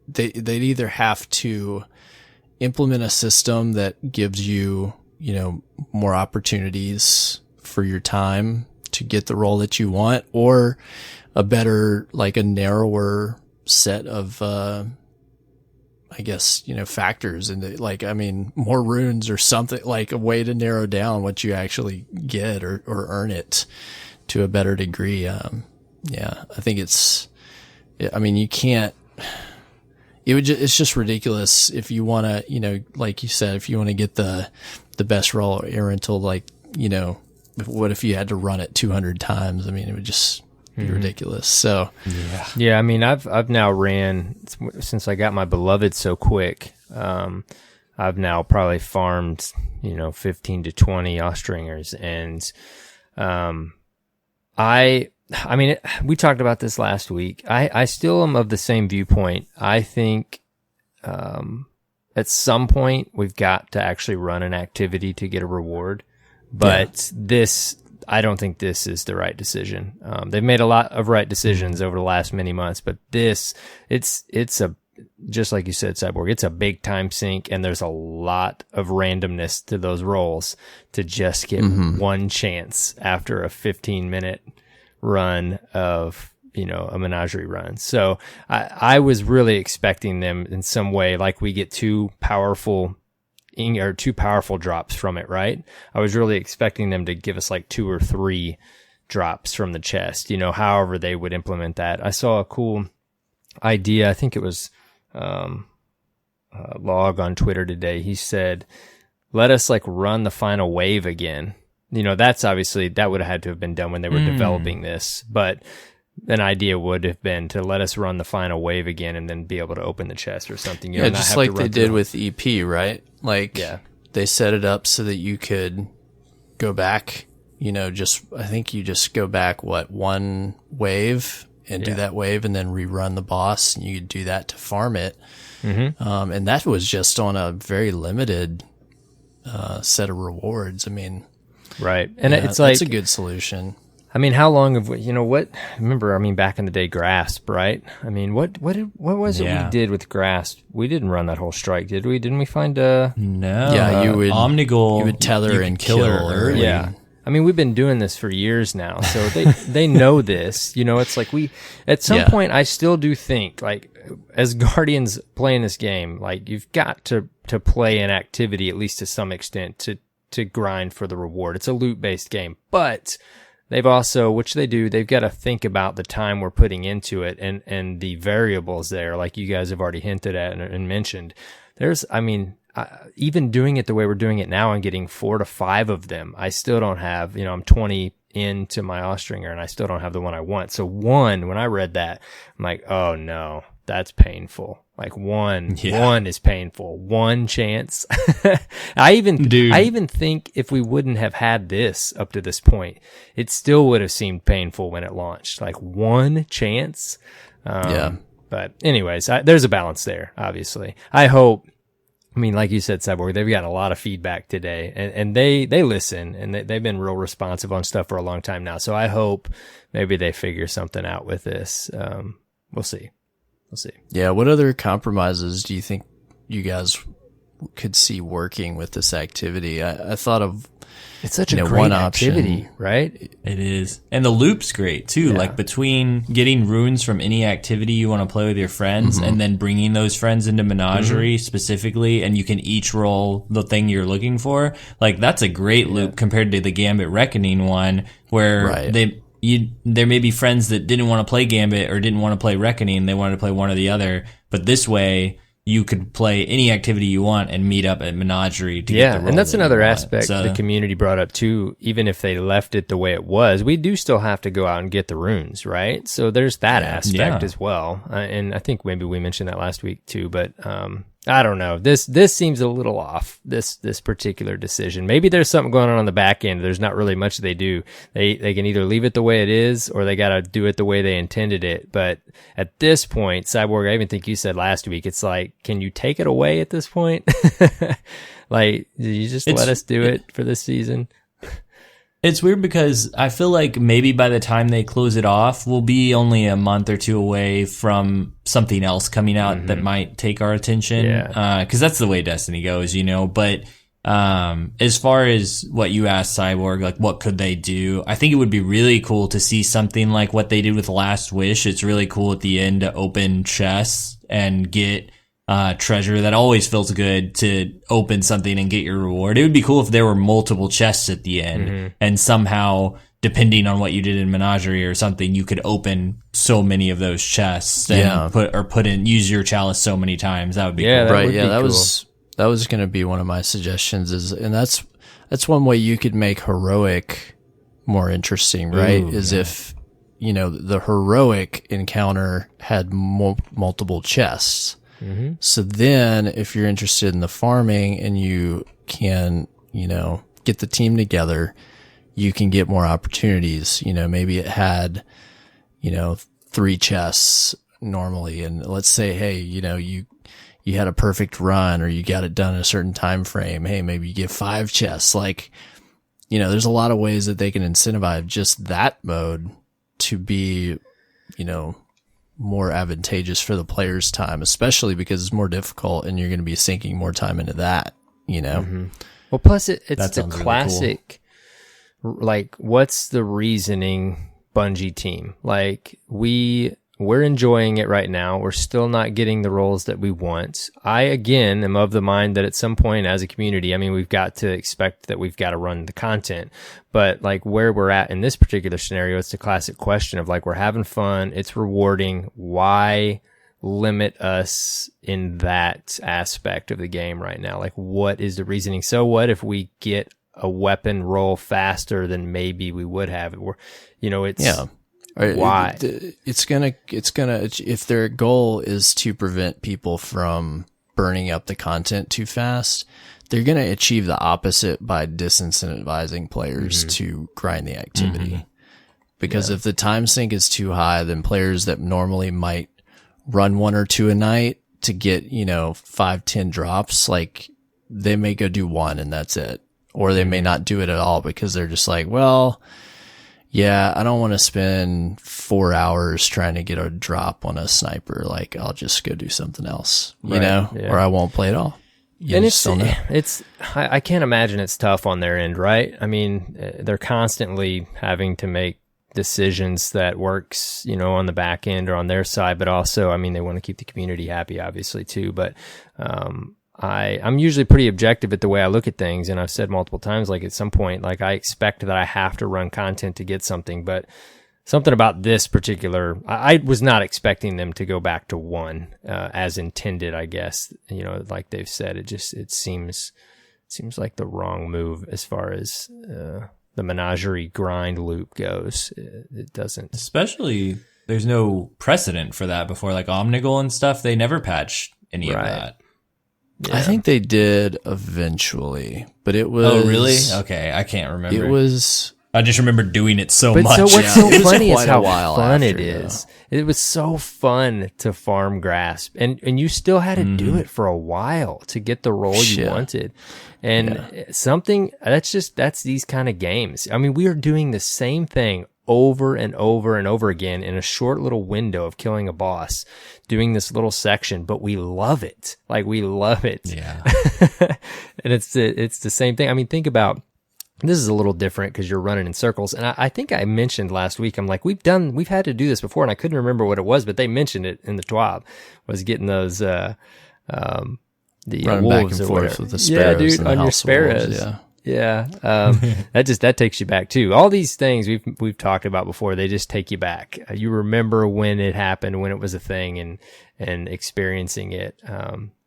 they'd either have to implement a system that gives you, more opportunities for your time to get the role that you want, or a better, like a narrower set of, factors, and more runes or something, like a way to narrow down what you actually get or earn it to a better degree. I think you can't, it's just ridiculous if you want to, like you said, if you want to get the best roll or rental, what if you had to run it 200 times? It would just be ridiculous. So yeah. I've now ran, since I got my beloved so quick. I've now probably farmed, 15 to 20 Ostringers, and we talked about this last week. I still am of the same viewpoint. I think at some point we've got to actually run an activity to get a reward. But I don't think this is the right decision. They've made a lot of right decisions over the last many months, but it's just like you said, Cyborg, it's a big time sink, and there's a lot of randomness to those rolls to just get one chance after a 15-minute run of, a menagerie run. So I was really expecting them in some way, like we get two powerful drops from it, right? I was really expecting them to give us like 2 or 3 drops from the chest, however they would implement that. I saw a cool idea. I think it was Log on Twitter today. He said, let us like run the final wave again. That's obviously, that would have had to have been done when they were developing this, but an idea would have been to let us run the final wave again and then be able to open the chest or something. Yeah, just like they did with EP, right? Like, they set it up so that you could go back, I think you just go back, one wave and do that wave and then rerun the boss, and you could do that to farm it. And that was just on a very limited set of rewards. I mean, right. And it's like, it's a good solution. I mean, how long have we, remember, back in the day, Grasp, right? I mean, what was it we did with Grasp? We didn't run that whole strike, did we? Didn't we find No. Yeah, you would, Omnigul. You would tether and kill her early. Yeah. I mean, we've been doing this for years now, so they know this. It's like at some point, I still do think, like, as Guardians playing this game, like, you've got to play an activity, at least to some extent, to grind for the reward. It's a loot-based game, but they've also, which they do, they've got to think about the time we're putting into it and the variables there, like you guys have already hinted at and mentioned. Even doing it the way we're doing it now and getting 4 to 5 of them, I still don't have, I'm 20 into my Austringer and I still don't have the one I want. So when I read that, I'm like, oh no, that's painful. Like one is painful. One chance. I even think if we wouldn't have had this up to this point, it still would have seemed painful when it launched. Like one chance. But anyways, there's a balance there, obviously. I hope, like you said, Cyborg, they've got a lot of feedback today and they listen and they've been real responsive on stuff for a long time now. So I hope maybe they figure something out with this. We'll see. Yeah. What other compromises do you think you guys could see working with this activity? I thought of, it's such a great activity, option, right? It is. And the loop's great too. Yeah. Like between getting runes from any activity you want to play with your friends and then bringing those friends into Menagerie specifically, and you can each roll the thing you're looking for. Like that's a great loop compared to the Gambit Reckoning one where there may be friends that didn't want to play Gambit or didn't want to play Reckoning. They wanted to play one or the other. But this way, you could play any activity you want and meet up at Menagerie to get the roll. And that's another aspect the community brought up too. Even if they left it the way it was, we do still have to go out and get the runes, right? So there's that aspect as well. And I think maybe we mentioned that last week too, but I don't know. This seems a little off, this particular decision. Maybe there's something going on the back end. There's not really much they do. They can either leave it the way it is or they got to do it the way they intended it. But at this point, Cyborg, I even think you said last week, it's like, can you take it away at this point? Like, did you just let us do it for this season? It's weird because I feel like maybe by the time they close it off, we'll be only a month or two away from something else coming out that might take our attention. Yeah. Cause that's the way Destiny goes, but, as far as what you asked, Cyborg, like what could they do? I think it would be really cool to see something like what they did with Last Wish. It's really cool at the end to open chests and get treasure. That always feels good to open something and get your reward. It would be cool if there were multiple chests at the end and somehow, depending on what you did in Menagerie or something, you could open so many of those chests and use your chalice so many times. That would be cool. Right. Yeah. That was going to be one of my suggestions and that's one way you could make heroic more interesting, right? If, the heroic encounter had multiple chests. So then if you're interested in the farming and you can, get the team together, you can get more opportunities. Maybe it had, 3 chests normally. And let's say, hey, you had a perfect run or you got it done in a certain time frame. Hey, maybe you get 5 chests. Like, there's a lot of ways that they can incentivize just that mode to be, more advantageous for the player's time, especially because it's more difficult and you're going to be sinking more time into that, you know? Mm-hmm. Well, plus it's the classic, really cool. Like, what's the reasoning Bungie team? Like, we're enjoying it right now. We're still not getting the roles that we want. I, again, am of the mind that at some point as a community, I mean, we've got to expect that we've got to run the content. But like where we're at in this particular scenario, it's the classic question of like, we're having fun. It's rewarding. Why limit us in that aspect of the game right now? Like, what is the reasoning? So what if we get a weapon roll faster than maybe we would have? It's... Yeah. Why? It's gonna, if their goal is to prevent people from burning up the content too fast, they're gonna achieve the opposite by disincentivizing players to grind the activity. Because if the time sink is too high, then players that normally might run 1 or 2 a night to get, 5-10 drops, like they may go do 1 and that's it. Or they may not do it at all because they're just like, well, yeah, I don't want to spend 4 hours trying to get a drop on a sniper. Like, I'll just go do something else, you know, or I won't play at all. And I can't imagine it's tough on their end, right? I mean, they're constantly having to make decisions that works, on the back end or on their side, but also, I mean, they want to keep the community happy, obviously, too. But, I'm usually pretty objective at the way I look at things, and I've said multiple times, like at some point, like I expect that I have to run content to get something, but something about this particular, I was not expecting them to go back to 1 as intended, I guess, like they've said. It seems like the wrong move as far as the menagerie grind loop goes. It doesn't. Especially, there's no precedent for that before, like Omnigul and stuff. They never patched any of that. Yeah. I think they did eventually, but it was... Oh, really? Okay, I can't remember. It was... I just remember doing it so but much. So what's so funny is how fun after, it is. It was so fun to farm grasp, and you still had to do it for a while to get the role you wanted. And that's these kind of games. I mean, we are doing the same thing over and over and over again in a short little window of killing a boss, doing this little section, but we love it. Like, we love it. Yeah. And it's the same thing. I mean, think about, this is a little different because you're running in circles. And I think I mentioned last week, I'm like, we've had to do this before, and I couldn't remember what it was, but they mentioned it in the TWAB, was getting those, the running wolves back and or forth whatever. with the sparrows. Yeah, dude, on your sparrows. Yeah. That takes you back too. All these things we've talked about before, they just take you back. You remember when it happened, when it was a thing, and experiencing it.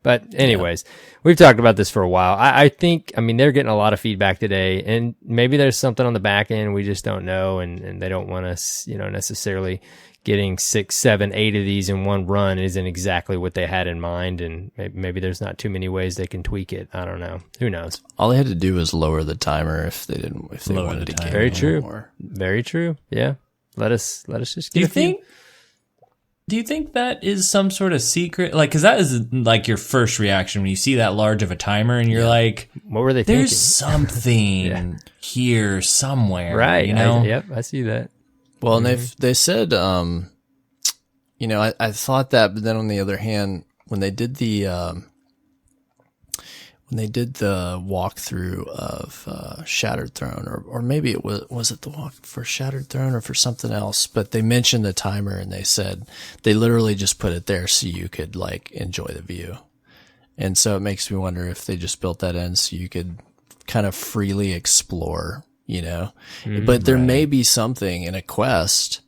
But anyways, we've talked about this for a while. I think, they're getting a lot of feedback today, and maybe there's something on the back end we just don't know, and they don't want us, necessarily getting 6, 7, 8 of these in one run isn't exactly what they had in mind, and maybe there's not too many ways they can tweak it. I don't know. Who knows? All they had to do was lower the timer if they wanted to get Very true. more. Very true. Yeah. Let us just get Do you think that is some sort of secret? Like, because that is like your first reaction when you see that large of a timer, and you're like, what were they thinking? thinking? There's something here somewhere. Right. Yep, I see that. Well, and they said, I thought that, but then on the other hand, when they did the walkthrough of Shattered Throne, or maybe it was it the walk for Shattered Throne or for something else, but they mentioned the timer, and they said they literally just put it there so you could like enjoy the view. And so it makes me wonder if they just built that in so you could kind of freely explore, but there may be something in a quest,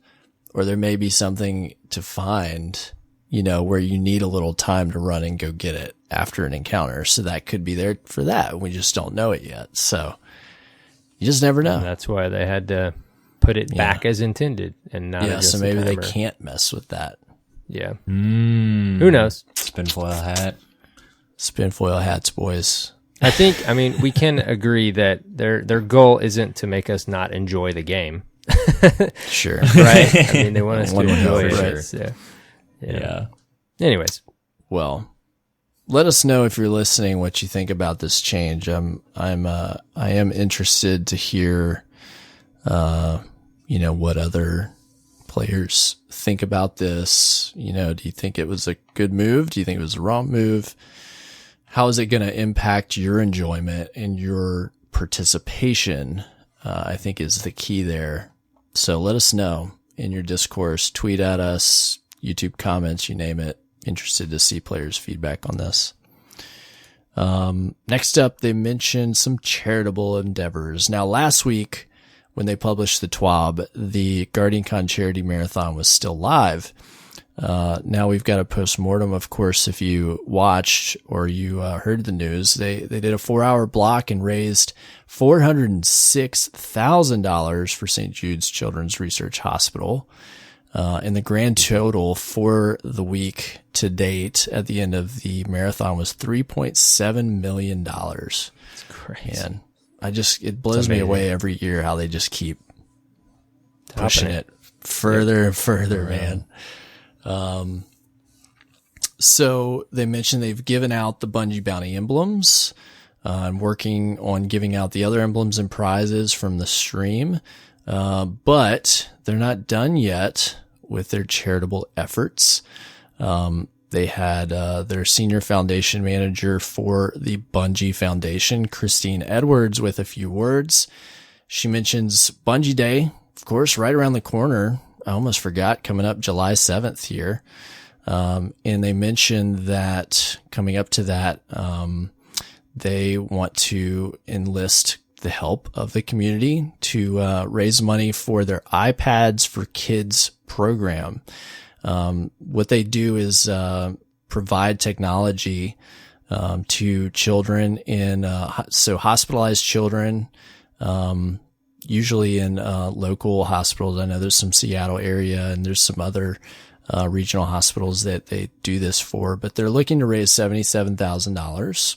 or there may be something to find, where you need a little time to run and go get it after an encounter. So that could be there for that. We just don't know it yet. So you just never know. And that's why they had to put it back as intended and not adjust so maybe the they timer. can't mess with that. Yeah. Who knows? Spinfoil hat. Spinfoil hats, boys. I think, we can agree that their goal isn't to make us not enjoy the game. Sure. Right? They want us to enjoy it. Right. So, Yeah. Anyways. Well, let us know if you're listening what you think about this change. I am interested to hear, what other players think about this? Do you think it was a good move? Do you think it was a wrong move? How is it going to impact your enjoyment and your participation? I think is the key there. So let us know in your discourse, tweet at us, YouTube comments, you name it. Interested to see players' feedback on this. Next up, they mentioned some charitable endeavors. Now, last week, when they published the TWAB, the GuardianCon Charity Marathon was still live. Now we've got a postmortem. Of course, if you watched or you heard the news, they did a 4-hour block and raised $406,000 for St. Jude's Children's Research Hospital. And the grand total for the week to date at the end of the marathon was $3.7 million. That's crazy. And it blows me away every year how they just keep pushing it further and further, man. So they mentioned they've given out the Bungie Bounty emblems. I'm working on giving out the other emblems and prizes from the stream. But they're not done yet with their charitable efforts. They had their senior foundation manager for the Bungie Foundation, Christine Edwards, with a few words. She mentions Bungie Day, of course, right around the corner. I almost forgot, coming up July 7th here. And they mentioned that coming up to that, they want to enlist the help of the community to raise money for their iPads for Kids program. What they do is provide technology to children so hospitalized children, usually in local hospitals. I know there's some Seattle area and there's some other regional hospitals that they do this for, but they're looking to raise $77,000.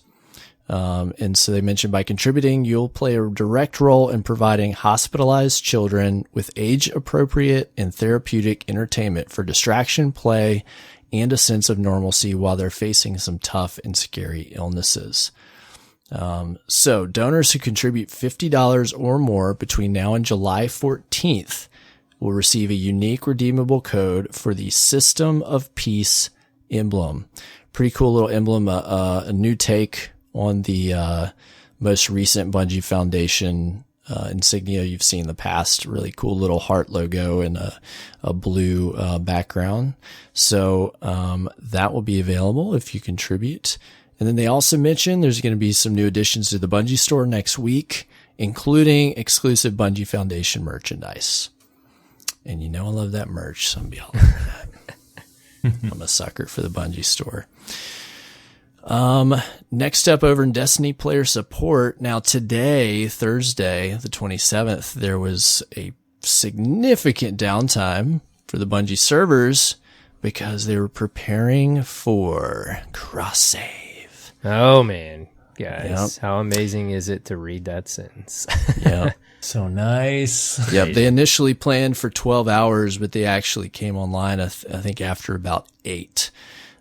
And so they mentioned by contributing, you'll play a direct role in providing hospitalized children with age appropriate and therapeutic entertainment for distraction, play, and a sense of normalcy while they're facing some tough and scary illnesses. So donors who contribute $50 or more between now and July 14th will receive a unique redeemable code for the System of Peace emblem. Pretty cool little emblem, a new take on the most recent Bungie Foundation insignia you've seen in the past. Really cool little heart logo and a blue background. So that will be available if you contribute. And then they also mentioned there's going to be some new additions to the Bungie store next week, including exclusive Bungie Foundation merchandise. And I love that merch, so I'm going to be all over that. I'm a sucker for the Bungie store. Next up over in Destiny player support. Now today, Thursday, the 27th, there was a significant downtime for the Bungie servers because they were preparing for cross save. Oh man, guys, How amazing is it to read that sentence? Yeah. So nice. Yep. They initially planned for 12 hours, but they actually came online, I think after about 8.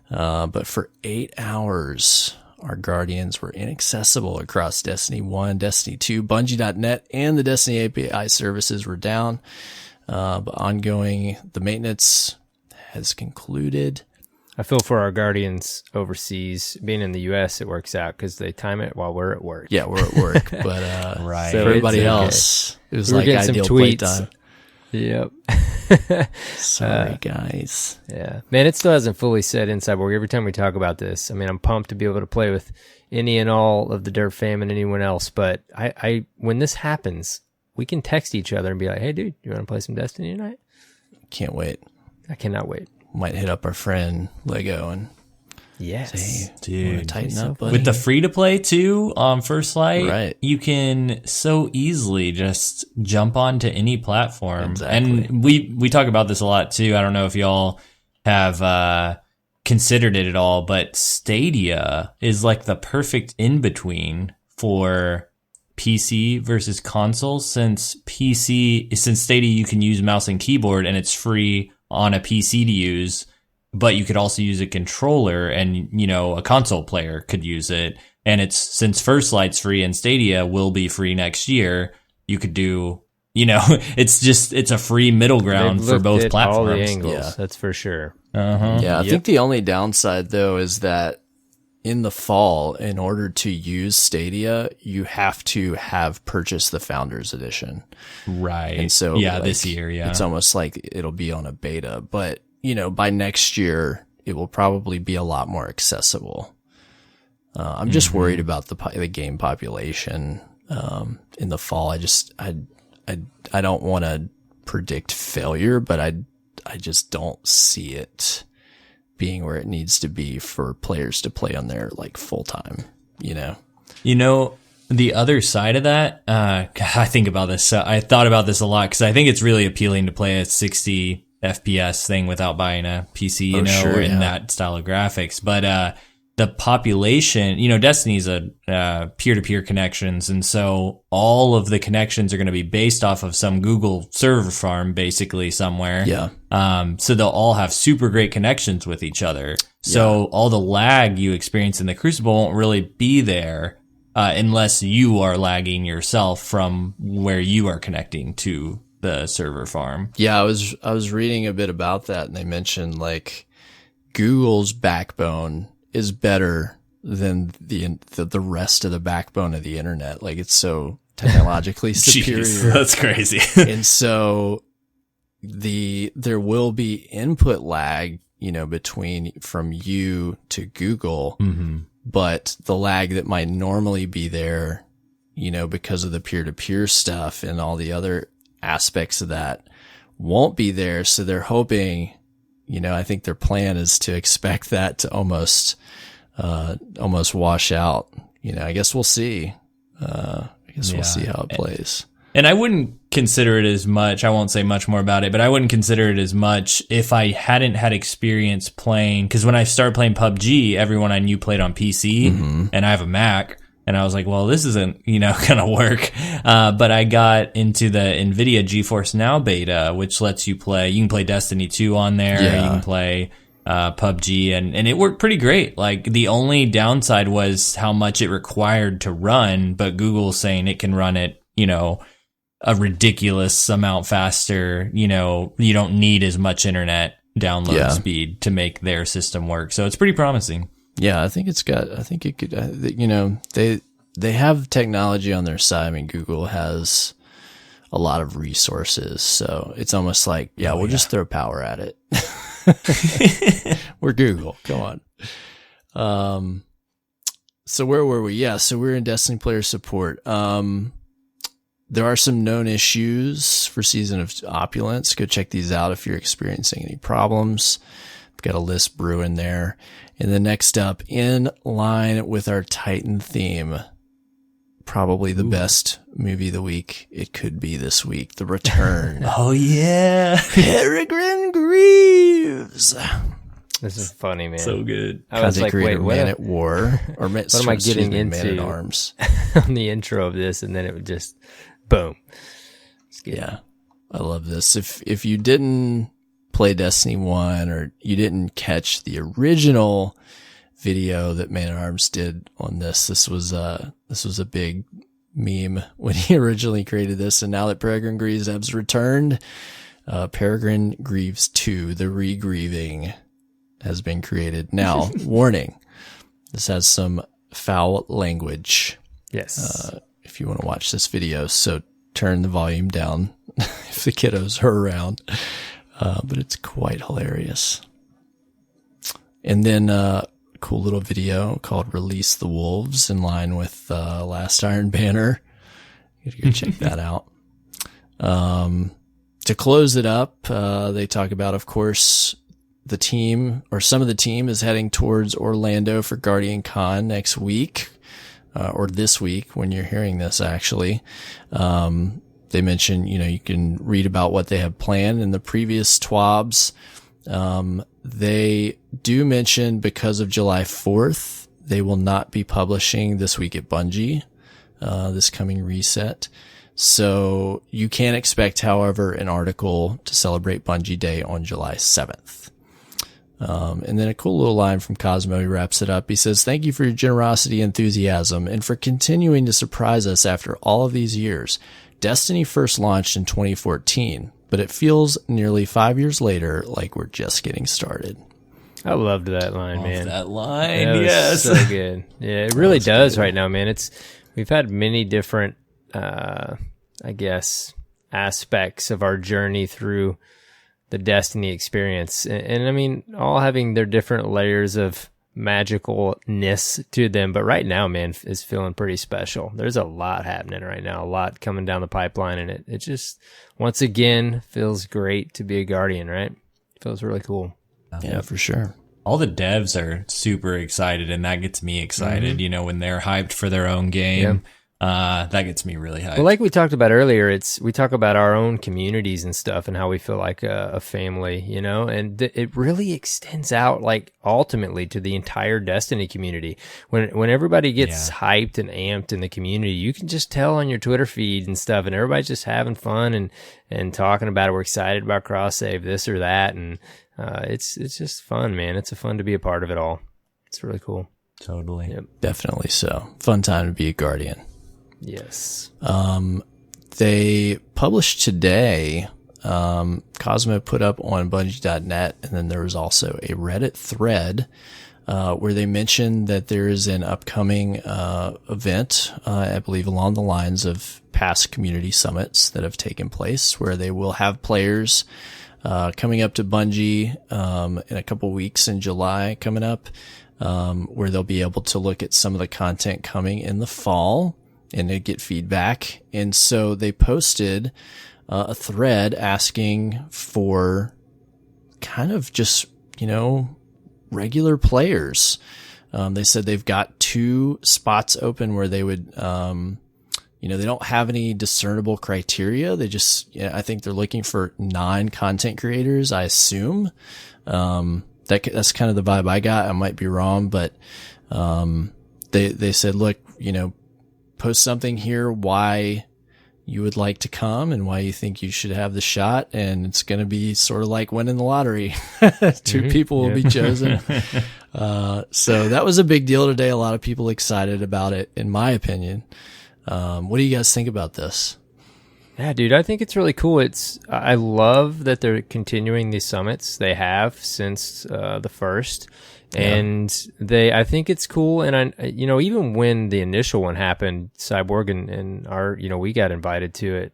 But for 8 hours, our Guardians were inaccessible across Destiny 1, Destiny 2, Bungie.net, and the Destiny API services were down. But the maintenance has concluded. I feel for our Guardians overseas. Being in the U.S., it works out because they time it while we're at work. Yeah, we're at work. But right. for everybody else, it was like ideal playtime. Yep. Sorry, guys. Yeah. Man, it still hasn't fully set in Cyborg. Every time we talk about this, I mean, I'm pumped to be able to play with any and all of the Dirt fam and anyone else. But I when this happens, we can text each other and be like, hey, dude, you want to play some Destiny tonight? Can't wait. I cannot wait. Might hit up our friend Lego and yes, dude, tighten up, buddy. With the free to play too on First Light, right? You can so easily just jump onto any platform. Exactly. And we talk about this a lot too. I don't know if y'all have considered it at all, but Stadia is like the perfect in between for PC versus console. Since Stadia you can use mouse and keyboard and it's free on a PC to use, but you could also use a controller and, a console player could use it. And since First Light's free and Stadia will be free next year, you could do, it's a free middle ground for both platforms. All the angles, that's for sure. Yeah, I think the only downside though is that in the fall, in order to use Stadia, you have to have purchased the Founders Edition. Right. And so this year, it's almost like it'll be on a beta, but by next year, it will probably be a lot more accessible. I'm just worried about the game population, in the fall. I don't want to predict failure, but I just don't see it being where it needs to be for players to play on there like full time, The other side of that, I think about this. I thought about this a lot because I think it's really appealing to play a 60 FPS thing without buying a PC, in that style of graphics. But, the population, Destiny's a peer-to-peer connections, and so all of the connections are going to be based off of some Google server farm, basically somewhere. Yeah. So they'll all have super great connections with each other. So all the lag you experience in the Crucible won't really be there unless you are lagging yourself from where you are connecting to the server farm. Yeah, I was reading a bit about that, and they mentioned like Google's backbone is better than the rest of the backbone of the internet. Like it's so technologically superior. Jeez, that's crazy. And so there will be input lag, from you to Google, but the lag that might normally be there, because of the peer-to-peer stuff and all the other aspects of that won't be there. So they're hoping, I think their plan is to expect that to almost wash out. I guess we'll see. We'll see how it plays. And I wouldn't consider it as much. I won't say much more about it, but I wouldn't consider it as much if I hadn't had experience playing. Because when I started playing PUBG, everyone I knew played on PC, and I have a Mac. And I was like, well, this isn't, gonna work. But I got into the NVIDIA GeForce Now beta, which lets you can play Destiny 2 on there. Yeah. You can play PUBG, and it worked pretty great. Like the only downside was how much it required to run, but Google's saying it can run it, a ridiculous amount faster. You don't need as much internet download speed to make their system work. So it's pretty promising. Yeah, I think it could, they have technology on their side. I mean, Google has a lot of resources. So it's almost like, we'll just throw power at it. We're Google. Go on. So where were we? Yeah. So we're in Destiny player support. There are some known issues for Season of Opulence. Go check these out if you're experiencing any problems. We've got a list brewing there. And then next up, in line with our Titan theme, probably the best movie of the week it could be this week, The Return. Oh, yeah. Peregrine Greaves. This is funny, man. So good. I was like, wait, what Man at War. Or what am I getting into Man at Arms. on the intro of this? And then it would just, boom. Yeah. I love this. If you didn't play Destiny 1 or you didn't catch the original video that Man at Arms did on this was a big meme when he originally created this. And now that Peregrine Greaves has returned, Peregrine Greaves 2, The Regrieving, has been created. Now, warning, this has some foul language. Yes. If you want to watch this video, so turn the volume down if the kiddos are around. But it's quite hilarious. And then cool little video called Release the Wolves in line with Last Iron Banner. You gotta go check that out. To close it up, they talk about, of course, the team or some of the team is heading towards Orlando for Guardian Con next week, or this week when you're hearing this, actually. They mentioned, you can read about what they have planned in the previous TWABs. They do mention because of July 4th, they will not be publishing This Week at Bungie, this coming reset. So you can expect, however, an article to celebrate Bungie Day on July 7th. And then a cool little line from Cosmo. He wraps it up. He says, "Thank you for your generosity and enthusiasm and for continuing to surprise us after all of these years. Destiny first launched in 2014, but it feels nearly 5 years later like we're just getting started. I loved that line, man. That line, that was yes. so good. Yeah, it really does good. Right now, man. We've had many different, I guess, aspects of our journey through the Destiny experience. And I mean, all having their different layers of magicalness to them. But right now, man, is feeling pretty special. There's a lot happening right now, a lot coming down the pipeline. And it just, once again, feels great to be a Guardian, right? It feels really cool. Yeah, for sure. All the devs are super excited, and that gets me excited, you know, when they're hyped for their own game. That gets me really hyped. Well, like we talked about earlier, we talk about our own communities and stuff and how we feel like a family, you know, and it really extends out like ultimately to the entire Destiny community. When everybody gets hyped and amped in the community, you can just tell on your Twitter feed and stuff, and everybody's just having fun and talking about it. We're excited about cross save, this or that. And it's just fun, man. It's fun to be a part of it all. It's really cool. Totally. Yep. Definitely so. Fun time to be a Guardian. Yes. They published today, Cosmo put up on Bungie.net, and then there was also a Reddit thread where they mentioned that there is an upcoming event, I believe along the lines of past community summits that have taken place, where they will have players coming up to Bungie in a couple weeks in July coming up, where they'll be able to look at some of the content coming in the fall and they get feedback. And so they posted a thread asking for kind of just, you know, regular players. They said they've got 2 spots open where they would, you know, they don't have any discernible criteria. They just, I think they're looking for non-content creators, I assume. That's kind of the vibe I got. I might be wrong, but, they said, look, you know, post something here why you would like to come and why you think you should have the shot. And it's going to be sort of like winning the lottery. 2 people will be chosen. So that was a big deal today. A lot of people excited about it, in my opinion. What do you guys think about this? Yeah, dude, I think it's really cool. I love that they're continuing these summits. They have since the first. And I think it's cool. And you know, even when the initial one happened, Cyborg and our, you know, we got invited to it.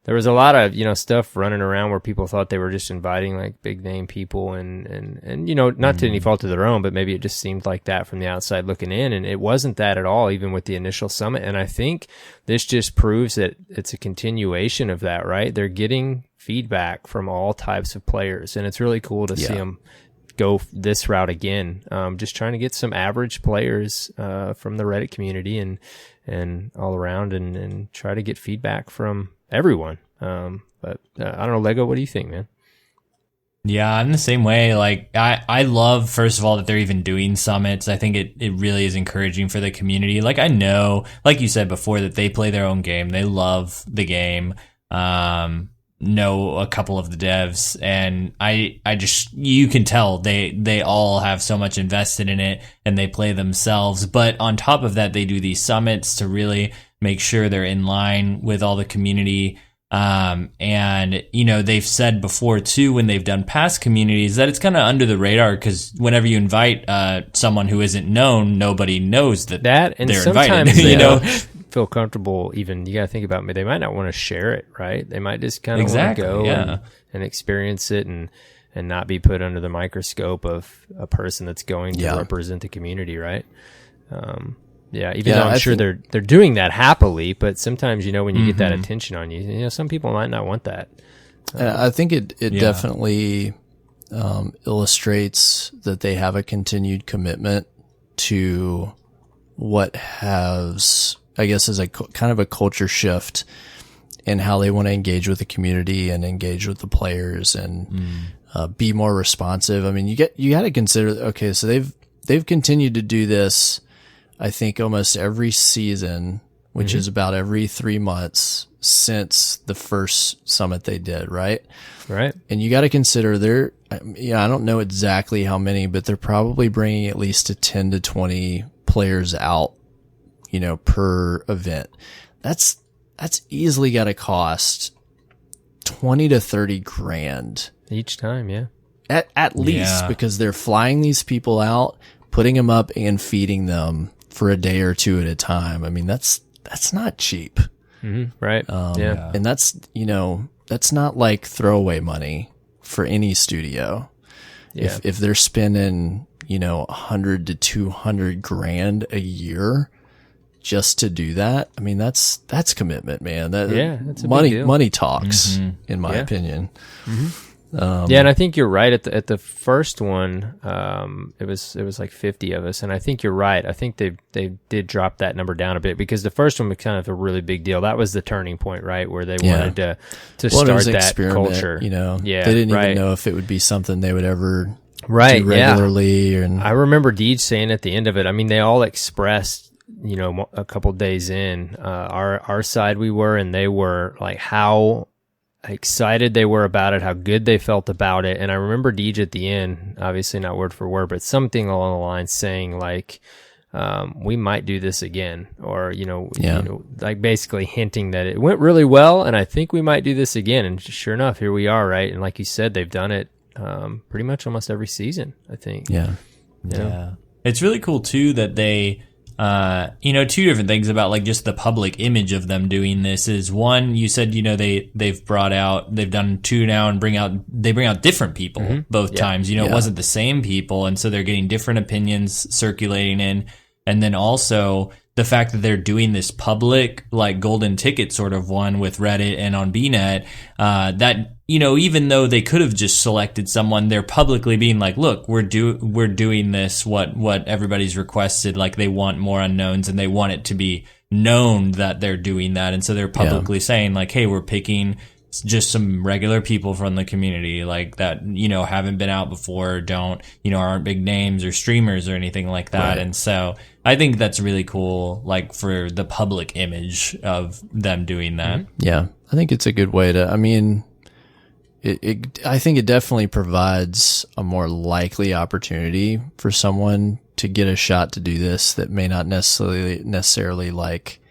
There was a lot of, you know, stuff running around where people thought they were just inviting like big name people and, you know, not to any fault of their own, but maybe it just seemed like that from the outside looking in. And it wasn't that at all, even with the initial summit. And I think this just proves that it's a continuation of that, right? They're getting feedback from all types of players, and it's really cool to see them go this route again. Just trying to get some average players from the Reddit community and all around and try to get feedback from everyone. But I don't know, Lego, what do you think, man? Yeah, I'm the same way. Like, I love, first of all, that they're even doing summits. I think it really is encouraging for the community. Like, I know, like you said before, that they play their own game. They love the game. Know a couple of the devs, and I just, you can tell they all have so much invested in it and they play themselves. But on top of that, they do these summits to really make sure they're in line with all the community. And you know, they've said before too, when they've done past communities, that it's kind of under the radar, because whenever you invite someone who isn't known, nobody knows that and they're sometimes invited. You know, feel comfortable. Even you got to think about me. They might not want to share it, right? They might just kind of want to go and experience it and not be put under the microscope of a person that's going to represent the community, right? Even though I'm sure they're doing that happily, but sometimes, you know, when you get that attention on you, you know, some people might not want that. I think it definitely illustrates that they have a continued commitment to what has, I guess, is a kind of a culture shift in how they want to engage with the community and engage with the players and be more responsive. I mean, you got to consider, okay, so they've continued to do this, I think, almost every season, which is about every 3 months since the first summit they did, right? Right. And you got to consider I don't know exactly how many, but they're probably bringing at least 10 to 20 players out, you know, per event. That's that's easily got to cost 20 to 30 grand each time. Yeah. At least, because they're flying these people out, putting them up and feeding them for a day or two at a time. I mean, that's not cheap. Right. And that's, that's not like throwaway money for any studio. Yeah. If they're spending, 100 to 200 grand a year just to do that, I mean, that's commitment, man. That's a big deal. Money talks, in my opinion. And I think you're right at the first one. It was like 50 of us, and I think you're right. I think they did drop that number down a bit because the first one was kind of a really big deal. That was the turning point, right, where they wanted to start that culture. They didn't even know if it would be something they would ever do regularly. And I remember Deej saying at the end of it. I mean, they all expressed, a couple days in, our side we were, and they were like how excited they were about it, how good they felt about it. And I remember Deej at the end, obviously not word for word, but something along the lines saying like, we might do this again, or, like basically hinting that it went really well and I think we might do this again. And sure enough, here we are, right? And like you said, they've done it pretty much almost every season, I think. Yeah. It's really cool too that they two different things about like just the public image of them doing this is one, you said, they've done two now and they bring out different people both times, it wasn't the same people. And so they're getting different opinions circulating in. And then also the fact that they're doing this public, like golden ticket sort of one with Reddit and on BNet, that, even though they could have just selected someone, they're publicly being like, look, we're doing this, what everybody's requested. Like they want more unknowns and they want it to be known that they're doing that. And so they're publicly saying like, hey, we're picking just some regular people from the community like that, haven't been out before, aren't big names or streamers or anything like that. Right. And so I think that's really cool, like for the public image of them doing that. Yeah. I think it's a good way to, I mean, I think it definitely provides a more likely opportunity for someone to get a shot to do this that may not necessarily like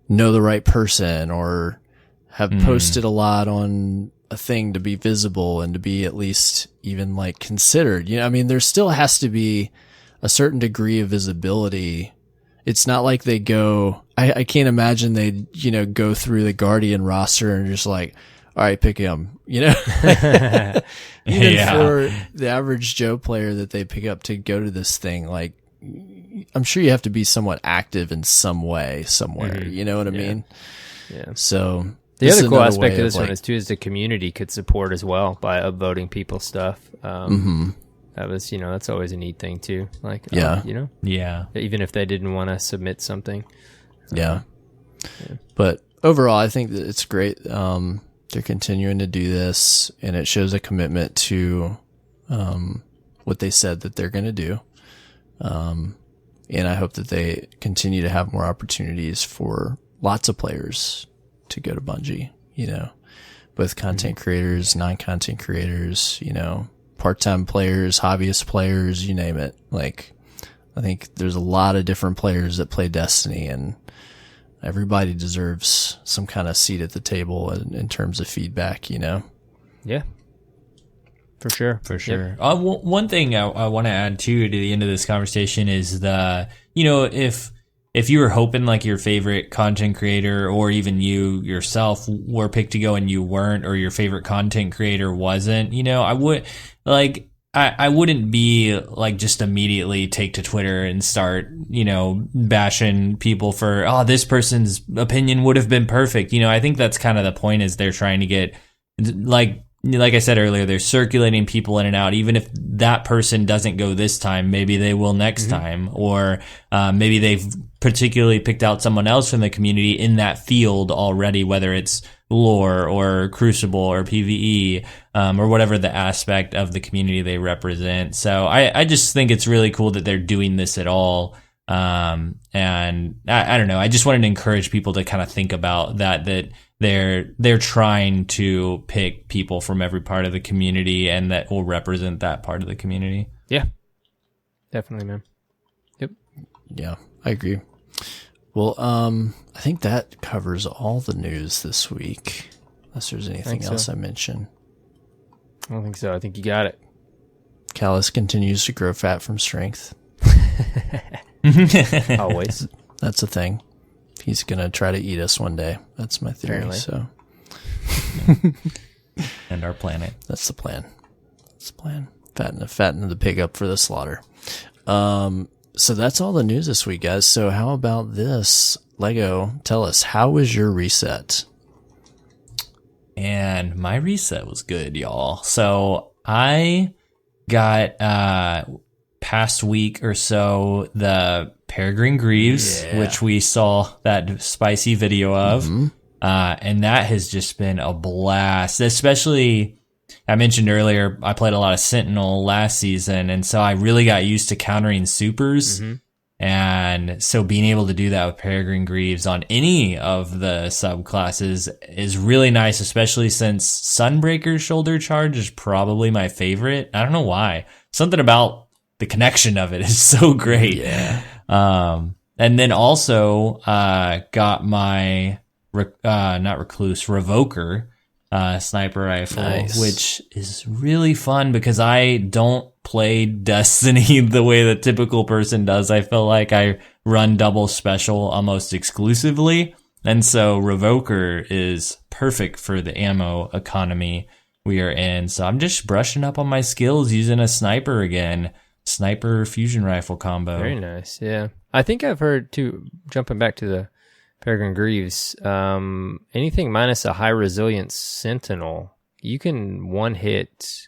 know the right person or have posted a lot on a thing to be visible and to be at least even like considered. I mean, there still has to be a certain degree of visibility. It's not like they go, I can't imagine they, go through the Guardian roster and just like, all right, pick him, Even for the average Joe player that they pick up to go to this thing, like, I'm sure you have to be somewhat active in some way somewhere. You know what I mean? Yeah. So the other cool aspect of this one is too, is the community could support as well by upvoting people's stuff. That was, that's always a neat thing too. Like, even if they didn't want to submit something. But overall, I think that it's great. They're continuing to do this, and it shows a commitment to what they said that they're going to do. And I hope that they continue to have more opportunities for lots of players to go to Bungie, both content creators, non-content creators, part-time players, hobbyist players, you name it. Like, I think there's a lot of different players that play Destiny, and everybody deserves some kind of seat at the table in terms of feedback, Yeah. For sure. Yep. One thing I want to add too to the end of this conversation is if you were hoping like your favorite content creator or even you yourself were picked to go and you weren't, or your favorite content creator wasn't, I wouldn't be like just immediately take to Twitter and start, bashing people for, this person's opinion would have been perfect. I think that's kind of the point, is they're trying to get like I said earlier, they're circulating people in and out. Even if that person doesn't go this time, maybe they will next time, or maybe they've particularly picked out someone else from the community in that field already, whether it's lore or Crucible or PvE, or whatever the aspect of the community they represent. So I just think it's really cool that they're doing this at all. And I don't know. I just wanted to encourage people to kind of think about that they're trying to pick people from every part of the community and that will represent that part of the community. Yeah, definitely, man. Yep. Yeah, I agree. Well, I think that covers all the news this week. Unless there's anything else I mentioned. I don't think so. I think you got it. Callus continues to grow fat from strength. Always. That's a thing. He's going to try to eat us one day. That's my theory. Apparently. So, And our planet. that's the plan. That's the plan. Fatten the pig up for the slaughter. So that's all the news this week, guys. So how about this? Lego, tell us, how was your reset? And my reset was good, y'all. So I got past week or so the Peregrine Greaves, which we saw that spicy video of. And that has just been a blast. Especially, I mentioned earlier, I played a lot of Sentinel last season, and so I really got used to countering supers. And so being able to do that with Peregrine Greaves on any of the subclasses is really nice, especially since Sunbreaker's Shoulder Charge is probably my favorite. I don't know why. Something about the connection of it is so great. Yeah. And then also got my Revoker sniper rifle, which is really fun because I don't play Destiny the way the typical person does. I feel like I run double special almost exclusively, and so Revoker is perfect for the ammo economy we are in. So I'm just brushing up on my skills using a sniper again. Sniper fusion rifle combo. Very nice. Yeah. I think I've heard too, jumping back to the Peregrine Greaves, anything minus a high resilience Sentinel, you can one hit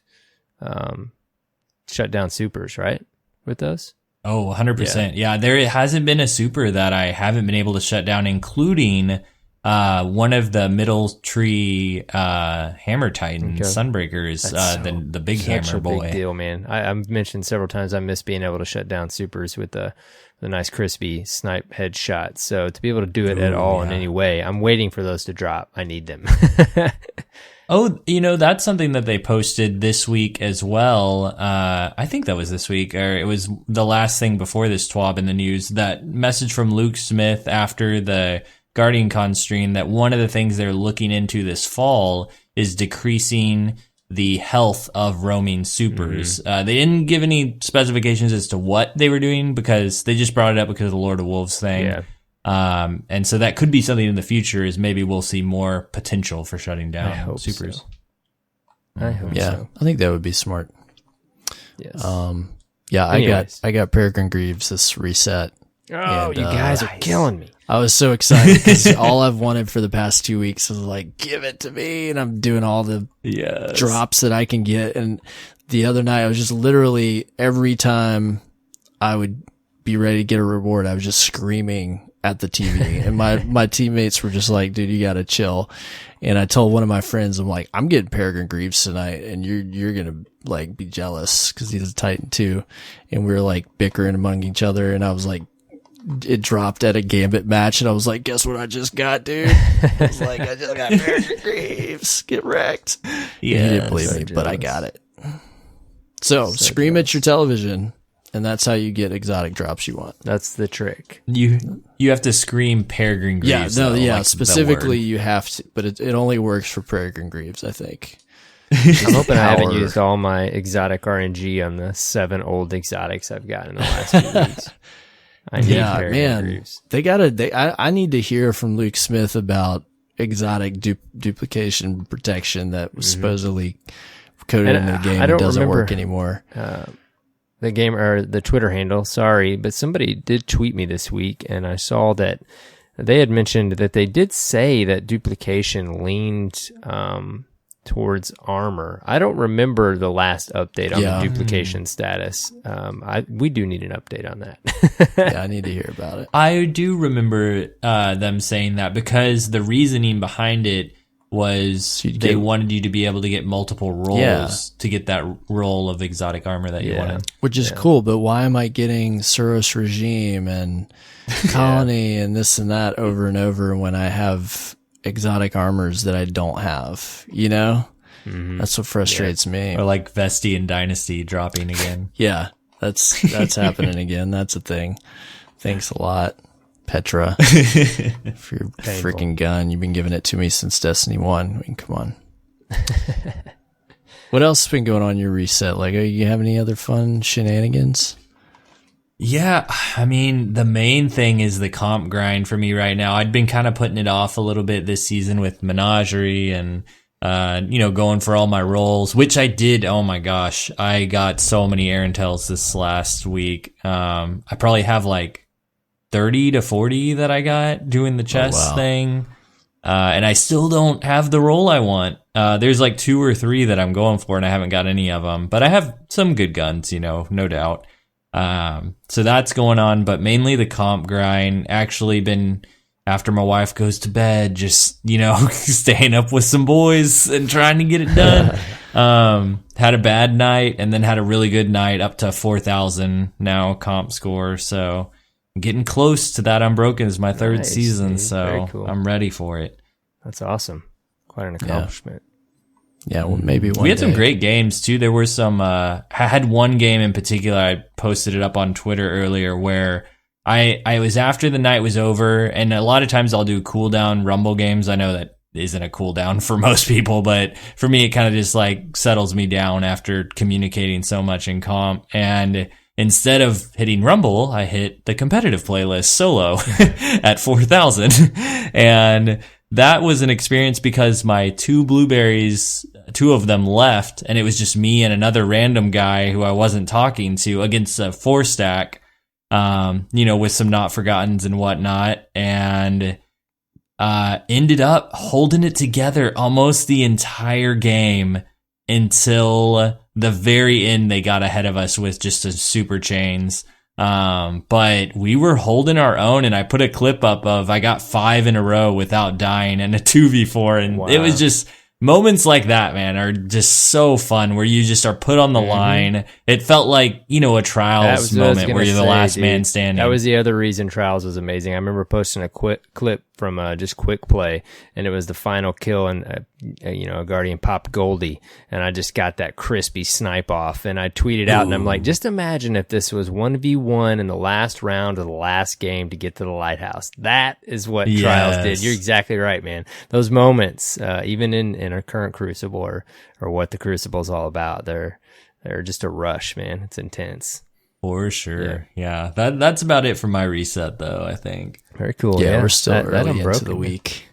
shut down supers, right? With those? Oh, 100%. Yeah, there hasn't been a super that I haven't been able to shut down, including one of the middle tree Hammer Titan Sunbreakers, the big hammer boy. Big deal, man. I've mentioned several times I miss being able to shut down supers with the nice crispy snipe headshot. So to be able to do it at all in any way, I'm waiting for those to drop. I need them. Oh, that's something that they posted this week as well. I think that was this week, or it was the last thing before this TWAB in the news. That message from Luke Smith after the Guardian Con stream that one of the things they're looking into this fall is decreasing the health of roaming supers. They didn't give any specifications as to what they were doing because they just brought it up because of the Lord of Wolves thing. Yeah. And so that could be something in the future is maybe we'll see more potential for shutting down supers. I hope so. I think that would be smart. Yes. Anyways. I got Peregrine Greaves this reset. Oh, you guys are killing me. I was so excited because all I've wanted for the past 2 weeks was like, give it to me. And I'm doing all the drops that I can get. And the other night I was just literally every time I would be ready to get a reward, I was just screaming at the TV. And my teammates were just like, dude, you got to chill. And I told one of my friends, I'm like, I'm getting Peregrine Greaves tonight and you're going to like be jealous because he's a Titan too. And we were like bickering among each other. And I was like, it dropped at a Gambit match, and I was like, guess what I just got, dude? I was like, I just got Peregrine Greaves. Get wrecked. Yeah, he didn't believe me, but I got it. So scream at your television, and that's how you get exotic drops you want. That's the trick. You have to scream Peregrine Greaves. Specifically you have to, but it only works for Peregrine Greaves, I think. I'm hoping I haven't used all my exotic RNG on the 7 old exotics I've got in the last few weeks. I need Greaves. I need to hear from Luke Smith about exotic duplication protection that was supposedly coded in the game and doesn't work anymore. The game or the Twitter handle, sorry, but somebody did tweet me this week, and I saw that they had mentioned that they did say that duplication leaned towards armor. I don't remember the last update on the duplication status. We do need an update on that. Yeah, I need to hear about it. I do remember them saying that because the reasoning behind it was they wanted you to be able to get multiple rolls to get that roll of exotic armor that you wanted. Which is cool, but why am I getting Suros Regime and Colony and this and that over and over when I have exotic armors that I don't have, That's what frustrates me. Or like Vesti and Dynasty dropping again. Yeah, that's happening again. That's a thing. Thanks a lot. Petra, for your freaking gun. You've been giving it to me since Destiny 1. I mean, come on. What else has been going on in your reset? Lego, you have any other fun shenanigans? Yeah, I mean, the main thing is the comp grind for me right now. I'd been kind of putting it off a little bit this season with Menagerie and, going for all my roles, which I did. Oh my gosh, I got so many Aaron Tells this last week. I probably have like 30 to 40 that I got doing the chess thing. And I still don't have the role I want. There's like 2 or 3 that I'm going for and I haven't got any of them, but I have some good guns, no doubt. So that's going on, but mainly the comp grind. Actually been, after my wife goes to bed, just, staying up with some boys and trying to get it done. Had a bad night and then had a really good night, up to 4,000 now comp score. So I'm getting close to that Unbroken is my third season. Dude. So cool. I'm ready for it. That's awesome. Quite an accomplishment. Yeah, well, maybe one We had day. some great games too. There were some, I had one game in particular, I posted it up on Twitter earlier, where I was after the night was over, and a lot of times I'll do cooldown Rumble games. I know that isn't a cooldown for most people, but for me, it kind of just like settles me down after communicating so much in comp. And instead of hitting Rumble, I hit the competitive playlist solo at 4,000. And that was an experience because my 2 blueberries, 2 of them left, and it was just me and another random guy who I wasn't talking to against a 4-stack, with some not forgottens and whatnot, and ended up holding it together almost the entire game until the very end. They got ahead of us with just a super chains. But we were holding our own, and I put a clip up of I got 5 in a row without dying and a 2v4, and It was just moments like that, man, are just so fun, where you just are put on the line. It felt like, a Trials moment where you're the last man standing. That was the other reason Trials was amazing. I remember posting a quick clip from just quick play, and it was the final kill, and a Guardian popped Goldie, and I just got that crispy snipe off, and I tweeted out, and I'm like, just imagine if this was 1v1 in the last round of the last game to get to the lighthouse. That is what Trials did. You're exactly right, man. Those moments, even in our current Crucible, or what the Crucible is all about, they're just a rush, man. It's intense. For sure. Yeah. That's about it for my reset, though, I think. Very cool. Yeah, we're still early into the week.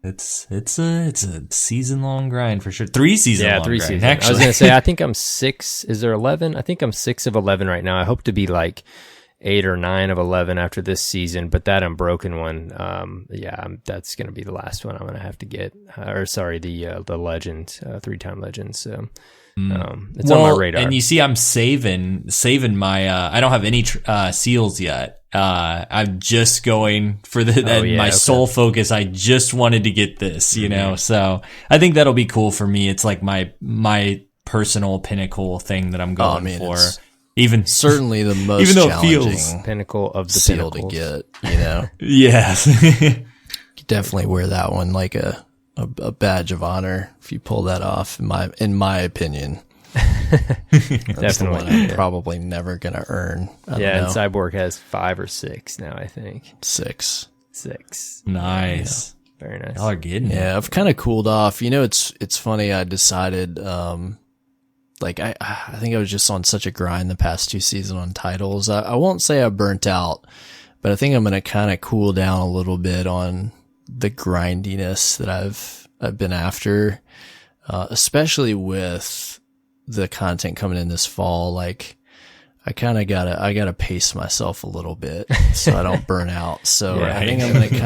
It's a season-long grind for sure. 3 season-long 3 grind, seasons. actually. I was going to say, I think I'm 6. Is there 11? I think I'm 6 of 11 right now. I hope to be like 8 or 9 of 11 after this season, but that Unbroken one, that's going to be the last one I'm going to have to get. The Legend, 3-time Legend. So it's on my radar. And you see, I'm saving my. I don't have any seals yet. I'm just going for my sole focus. I just wanted to get this, So I think that'll be cool for me. It's like my personal pinnacle thing that I'm going for. Even certainly the most even though challenging it feels pinnacle of the seal pinnacles to get, Yes. You definitely wear that one like a badge of honor if you pull that off, in my opinion. That's the one I'm probably never gonna earn. I don't know. And Cyborg has 5 or 6 now, I think. 6. Nice. Yeah. Very nice. Y'all are getting it. I've kind of cooled off. It's funny. I decided, I think I was just on such a grind the past 2 seasons on titles. I won't say I burnt out, but I think I'm going to kind of cool down a little bit on the grindiness that I've been after, especially with the content coming in this fall. Like, I kind of gotta pace myself a little bit so I don't burn out. So I think I'm going to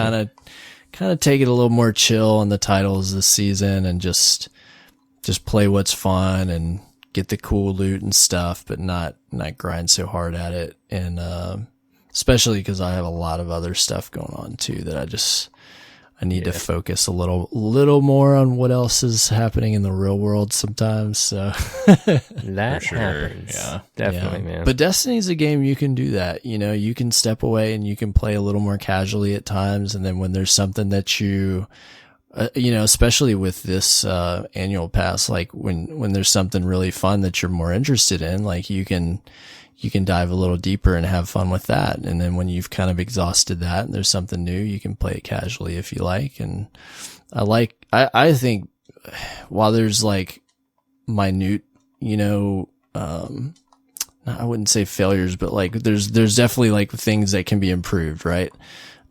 kind of take it a little more chill on the titles this season and just play what's fun and get the cool loot and stuff, but not grind so hard at it. And especially because I have a lot of other stuff going on too that I need to focus a little more on what else is happening in the real world sometimes. So that happens. Yeah, definitely, man. But Destiny's a game you can do that. You can step away and you can play a little more casually at times. And then when there's something that you, especially with this annual pass, like when there's something really fun that you're more interested in, like you can you can dive a little deeper and have fun with that. And then when you've kind of exhausted that and there's something new, you can play it casually if you like. And I think while there's like minute, you know, I wouldn't say failures, but like there's definitely like things that can be improved, right?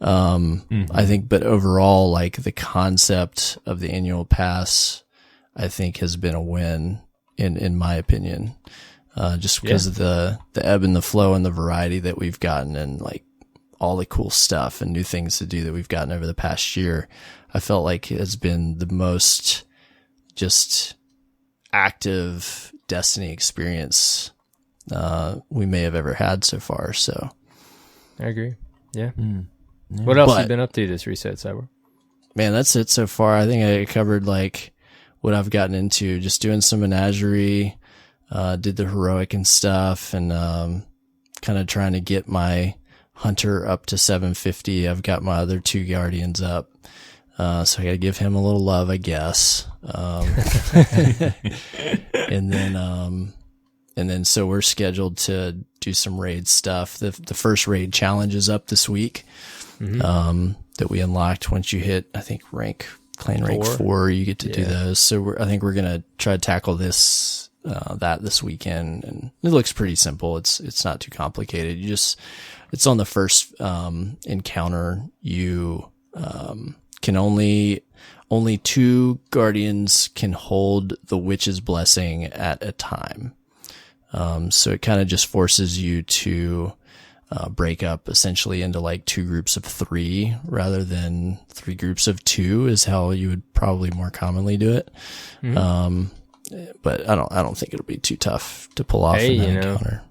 I think, but overall, like the concept of the annual pass, I think has been a win in my opinion. Just because of the ebb and the flow and the variety that we've gotten and like all the cool stuff and new things to do that we've gotten over the past year, I felt like it has been the most just active Destiny experience we may have ever had so far. So I agree. Yeah. What else have you been up to this reset, Cyborg? Man, that's it so far. I think I covered like what I've gotten into, just doing some menagerie, did the heroic and stuff, and kind of trying to get my hunter up to 750. I've got my other 2 guardians up. So I gotta give him a little love, I guess. And then so we're scheduled to do some raid stuff. The first raid challenge is up this week. That we unlocked once you hit, I think clan rank 4, you get to do those. So I think we're going to try to tackle this weekend, and it looks pretty simple. It's not too complicated. It's on the first, encounter. You, can only 2 guardians can hold the witch's blessing at a time. So it kind of just forces you to, break up essentially into like 2 groups of 3 rather than 3 groups of 2 is how you would probably more commonly do it. But I don't think it'll be too tough to pull off in that encounter.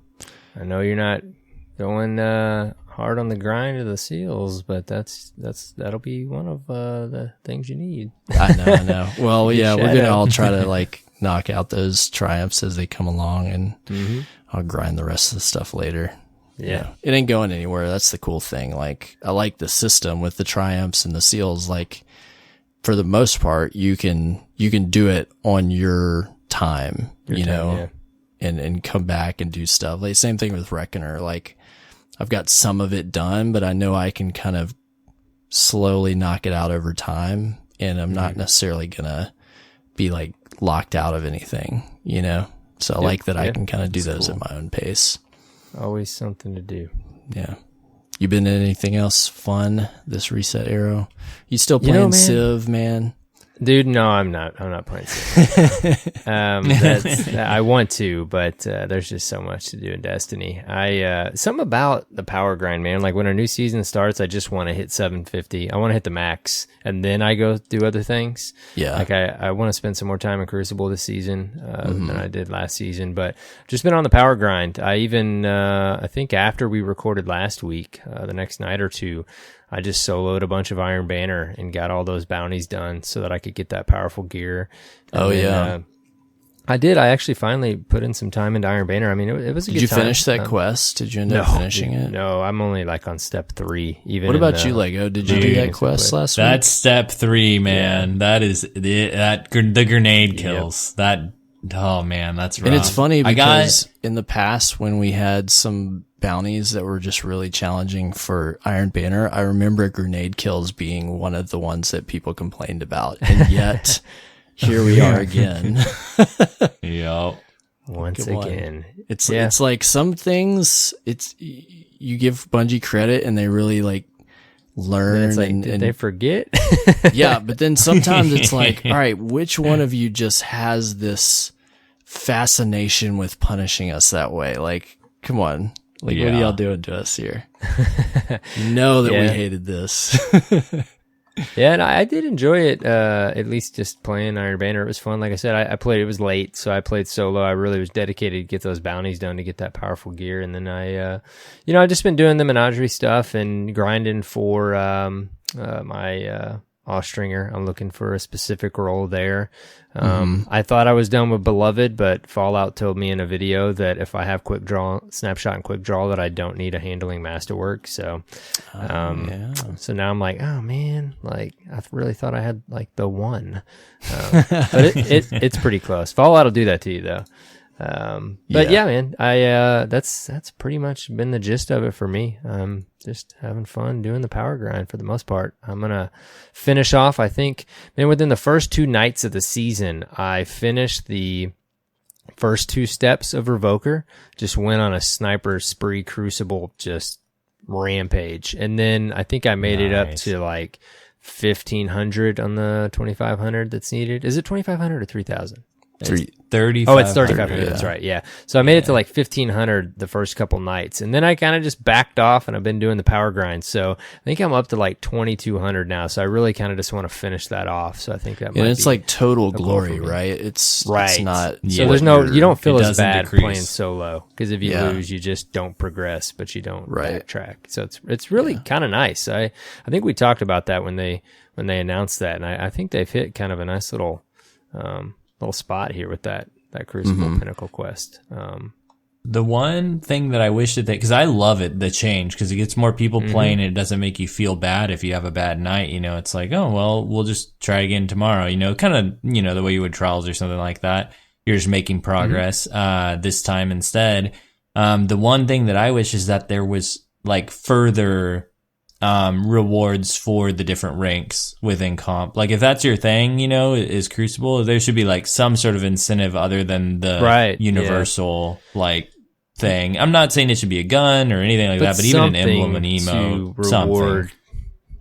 I know you're not going hard on the grind of the seals, but that'll be one of the things you need. I know. Well, yeah, we're gonna all try to like knock out those triumphs as they come along, and I'll grind the rest of the stuff later. Yeah. It ain't going anywhere. That's the cool thing. Like, I like the system with the triumphs and the seals. Like, for the most part, you can do it on your time, and come back and do stuff. Like, same thing with Reckoner. Like, I've got some of it done, but I know I can kind of slowly knock it out over time, and I'm not necessarily gonna be like locked out of anything, So I like that I can kind of do those at my own pace. Always something to do. Yeah. You been in anything else fun this reset arrow? You still playing Civ, man? Dude, no, I'm not playing Civ. I want to, but there's just so much to do in Destiny. Something about the power grind, man. Like when a new season starts, I just want to hit 750. I want to hit the max, and then I go do other things. Yeah. Like I want to spend some more time in Crucible this season than I did last season, but just been on the power grind. I even, I think after we recorded last week, the next night or two, I just soloed a bunch of Iron Banner and got all those bounties done so that I could get that powerful gear. And I did. I actually finally put in some time into Iron Banner. I mean, it was a good time. Did you finish that quest? Did you end up finishing it? No, I'm only like on step 3. Even what about you, Lego? Did you do that quest last week? That's step 3, man. Yeah. That is the grenade kills. That, oh man, that's rough. And it's funny because in the past when we had some bounties that were just really challenging for Iron Banner, I remember grenade kills being one of the ones that people complained about, and yet here we are again. Once again. It's like some things, you give Bungie credit and they really like learn. It's like, did they forget? Yeah, but then sometimes it's like, all right, which one of you just has this fascination with punishing us that way? Like, come on. Like, what are y'all doing to us here? You know that we hated this. Yeah, and I did enjoy it, at least just playing Iron Banner. It was fun. Like I said, I played, it was late, so I played solo. I really was dedicated to get those bounties done to get that powerful gear. And then I've just been doing the menagerie stuff and grinding for my Austringer. I'm looking for a specific role there. I thought I was done with Beloved, but Fallout told me in a video that if I have quick draw, snapshot and quick draw, that I don't need a handling masterwork. So, so now I'm like, oh man, like I really thought I had like the one, but it's pretty close. Fallout will do that to you though. But yeah, man, that's pretty much been the gist of it for me. Just having fun doing the power grind for the most part. I'm going to finish off, I think, man, within the first 2 nights of the season, I finished the first 2 steps of Revoker, just went on a sniper spree crucible, just rampage. And then I think I made it up to like 1,500 on the 2,500 that's needed. Is it 2,500 or 3,000? 3,500. Oh, it's 3,500. Yeah. That's right. Yeah. So I made it to like 1,500 the first couple nights, and then I kind of just backed off, and I've been doing the power grind. So I think I'm up to like 2,200 now. So I really kind of just want to finish that off. So I think that. And it's like total glory, right? It's not. So there's no. You don't feel as bad playing solo, because if you lose, you just don't progress, but you don't backtrack. So it's really kind of nice. I think we talked about that when they announced that, and I think they've hit kind of a nice little spot here with that Crucible Pinnacle quest. The one thing that I wish that because I love it, the change, because it gets more people playing, and it doesn't make you feel bad if you have a bad night. It's like, oh, well, we'll just try again tomorrow. Kind of, the way you would trials or something like that. You're just making progress this time instead. The one thing that I wish is that there was like further rewards for the different ranks within comp. Like if that's your thing, is Crucible, there should be like some sort of incentive other than the universal like thing. I'm not saying it should be a gun or anything like that, but even an emblem, an emo, to reward,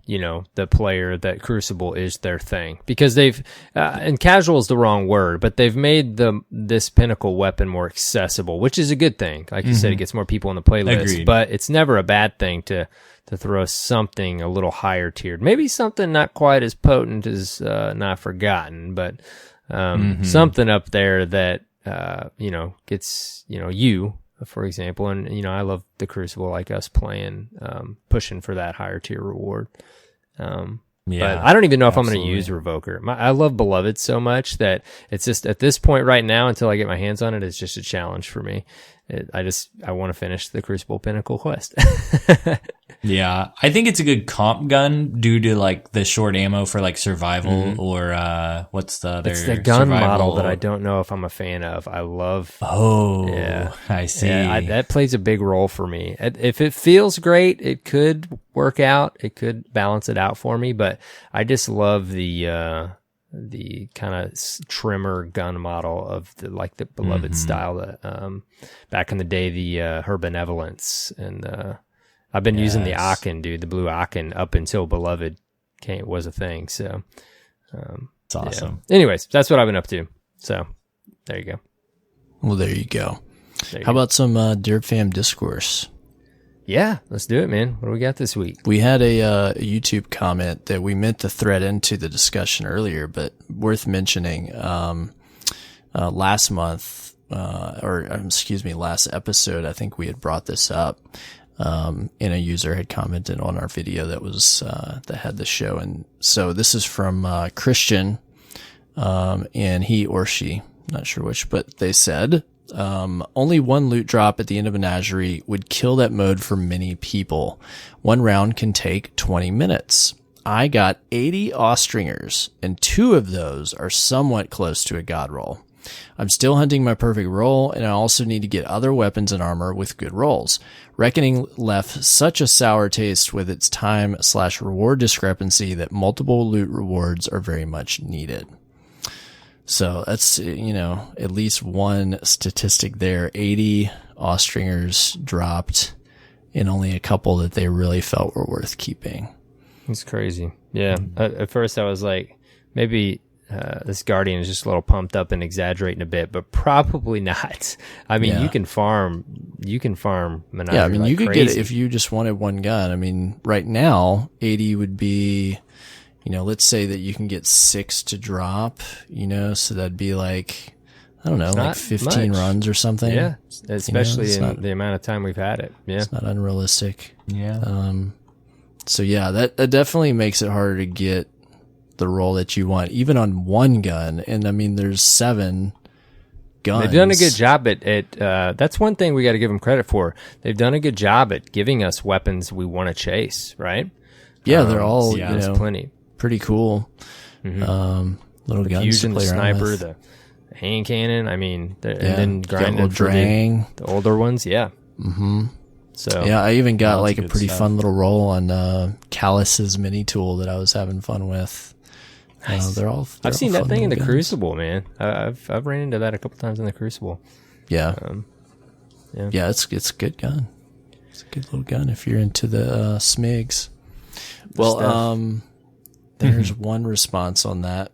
the player that Crucible is their thing, because they've and casual is the wrong word, but they've made this Pinnacle weapon more accessible, which is a good thing. Like you said, it gets more people on the playlist. Agreed. But it's never a bad thing to throw something a little higher tiered, maybe something not quite as potent as Not Forgotten, but something up there that gets you, for example. And I love the Crucible, like us playing, pushing for that higher tier reward. But I don't even know if I'm going to use Revoker. I love Beloved so much that it's just at this point right now, until I get my hands on it, it's just a challenge for me. I want to finish the Crucible Pinnacle quest. Yeah, I think it's a good comp gun due to like the short ammo for like survival or what's the other? It's the gun model that I don't know if I'm a fan of. I love. Oh, yeah, I see. Yeah, that plays a big role for me. If it feels great, it could work out. It could balance it out for me. But I just love the kind of trimmer gun model of the Beloved style that back in the day, her Benevolence, and I've been using the Aachen, dude, the blue Aachen, up until Beloved was a thing. So it's awesome. Yeah. Anyways, that's what I've been up to. So there you go. Well, there you go. How about some Derp Fam discourse? Yeah, let's do it, man. What do we got this week? We had a YouTube comment that we meant to thread into the discussion earlier, but worth mentioning. Last month, last episode, I think we had brought this up. And a user had commented on our video that was that had the show. And so this is from Christian, and he or she, not sure which, but they said, only one loot drop at the end of Menagerie would kill that mode for many people. One round can take 20 minutes. I got 80 Austringers, and 2 of those are somewhat close to a god roll. I'm still hunting my perfect roll, and I also need to get other weapons and armor with good rolls. Reckoning left such a sour taste with its time/reward discrepancy that multiple loot rewards are very much needed. So that's, at least one statistic there. 80 Austringers dropped, and only a couple that they really felt were worth keeping. It's crazy. Yeah. At first I was like, maybe this Guardian is just a little pumped up and exaggerating a bit, but probably not. I mean, you can farm Menagerie. Yeah, I mean, like you could crazy. get it if you just wanted one gun. I mean, right now, 80 would be, let's say that you can get 6 to drop, so that'd be like, I don't know, like 15 runs or something. Yeah, especially in the amount of time we've had it. Yeah. It's not unrealistic. Yeah. So yeah, that definitely makes it harder to get the roll that you want, even on one gun. And I mean, there's 7 guns. They've done a good job at that's one thing we got to give them credit for. They've done a good job at giving us weapons we want to chase, right? Yeah, they're all, there's plenty. Pretty cool. Little the guns Fusion, to play the around Sniper, with. the hand cannon. I mean, and then grinding for the older ones. Yeah. Mm-hmm. So yeah, I even got like a pretty fun little roll on Callus's mini tool that I was having fun with. Nice. They're I've seen that thing in the guns. Crucible, man. I've ran into that a couple times in the Crucible. Yeah. Yeah, it's a good gun. It's a good little gun if you're into the SMIGs. Well, there's one response on that.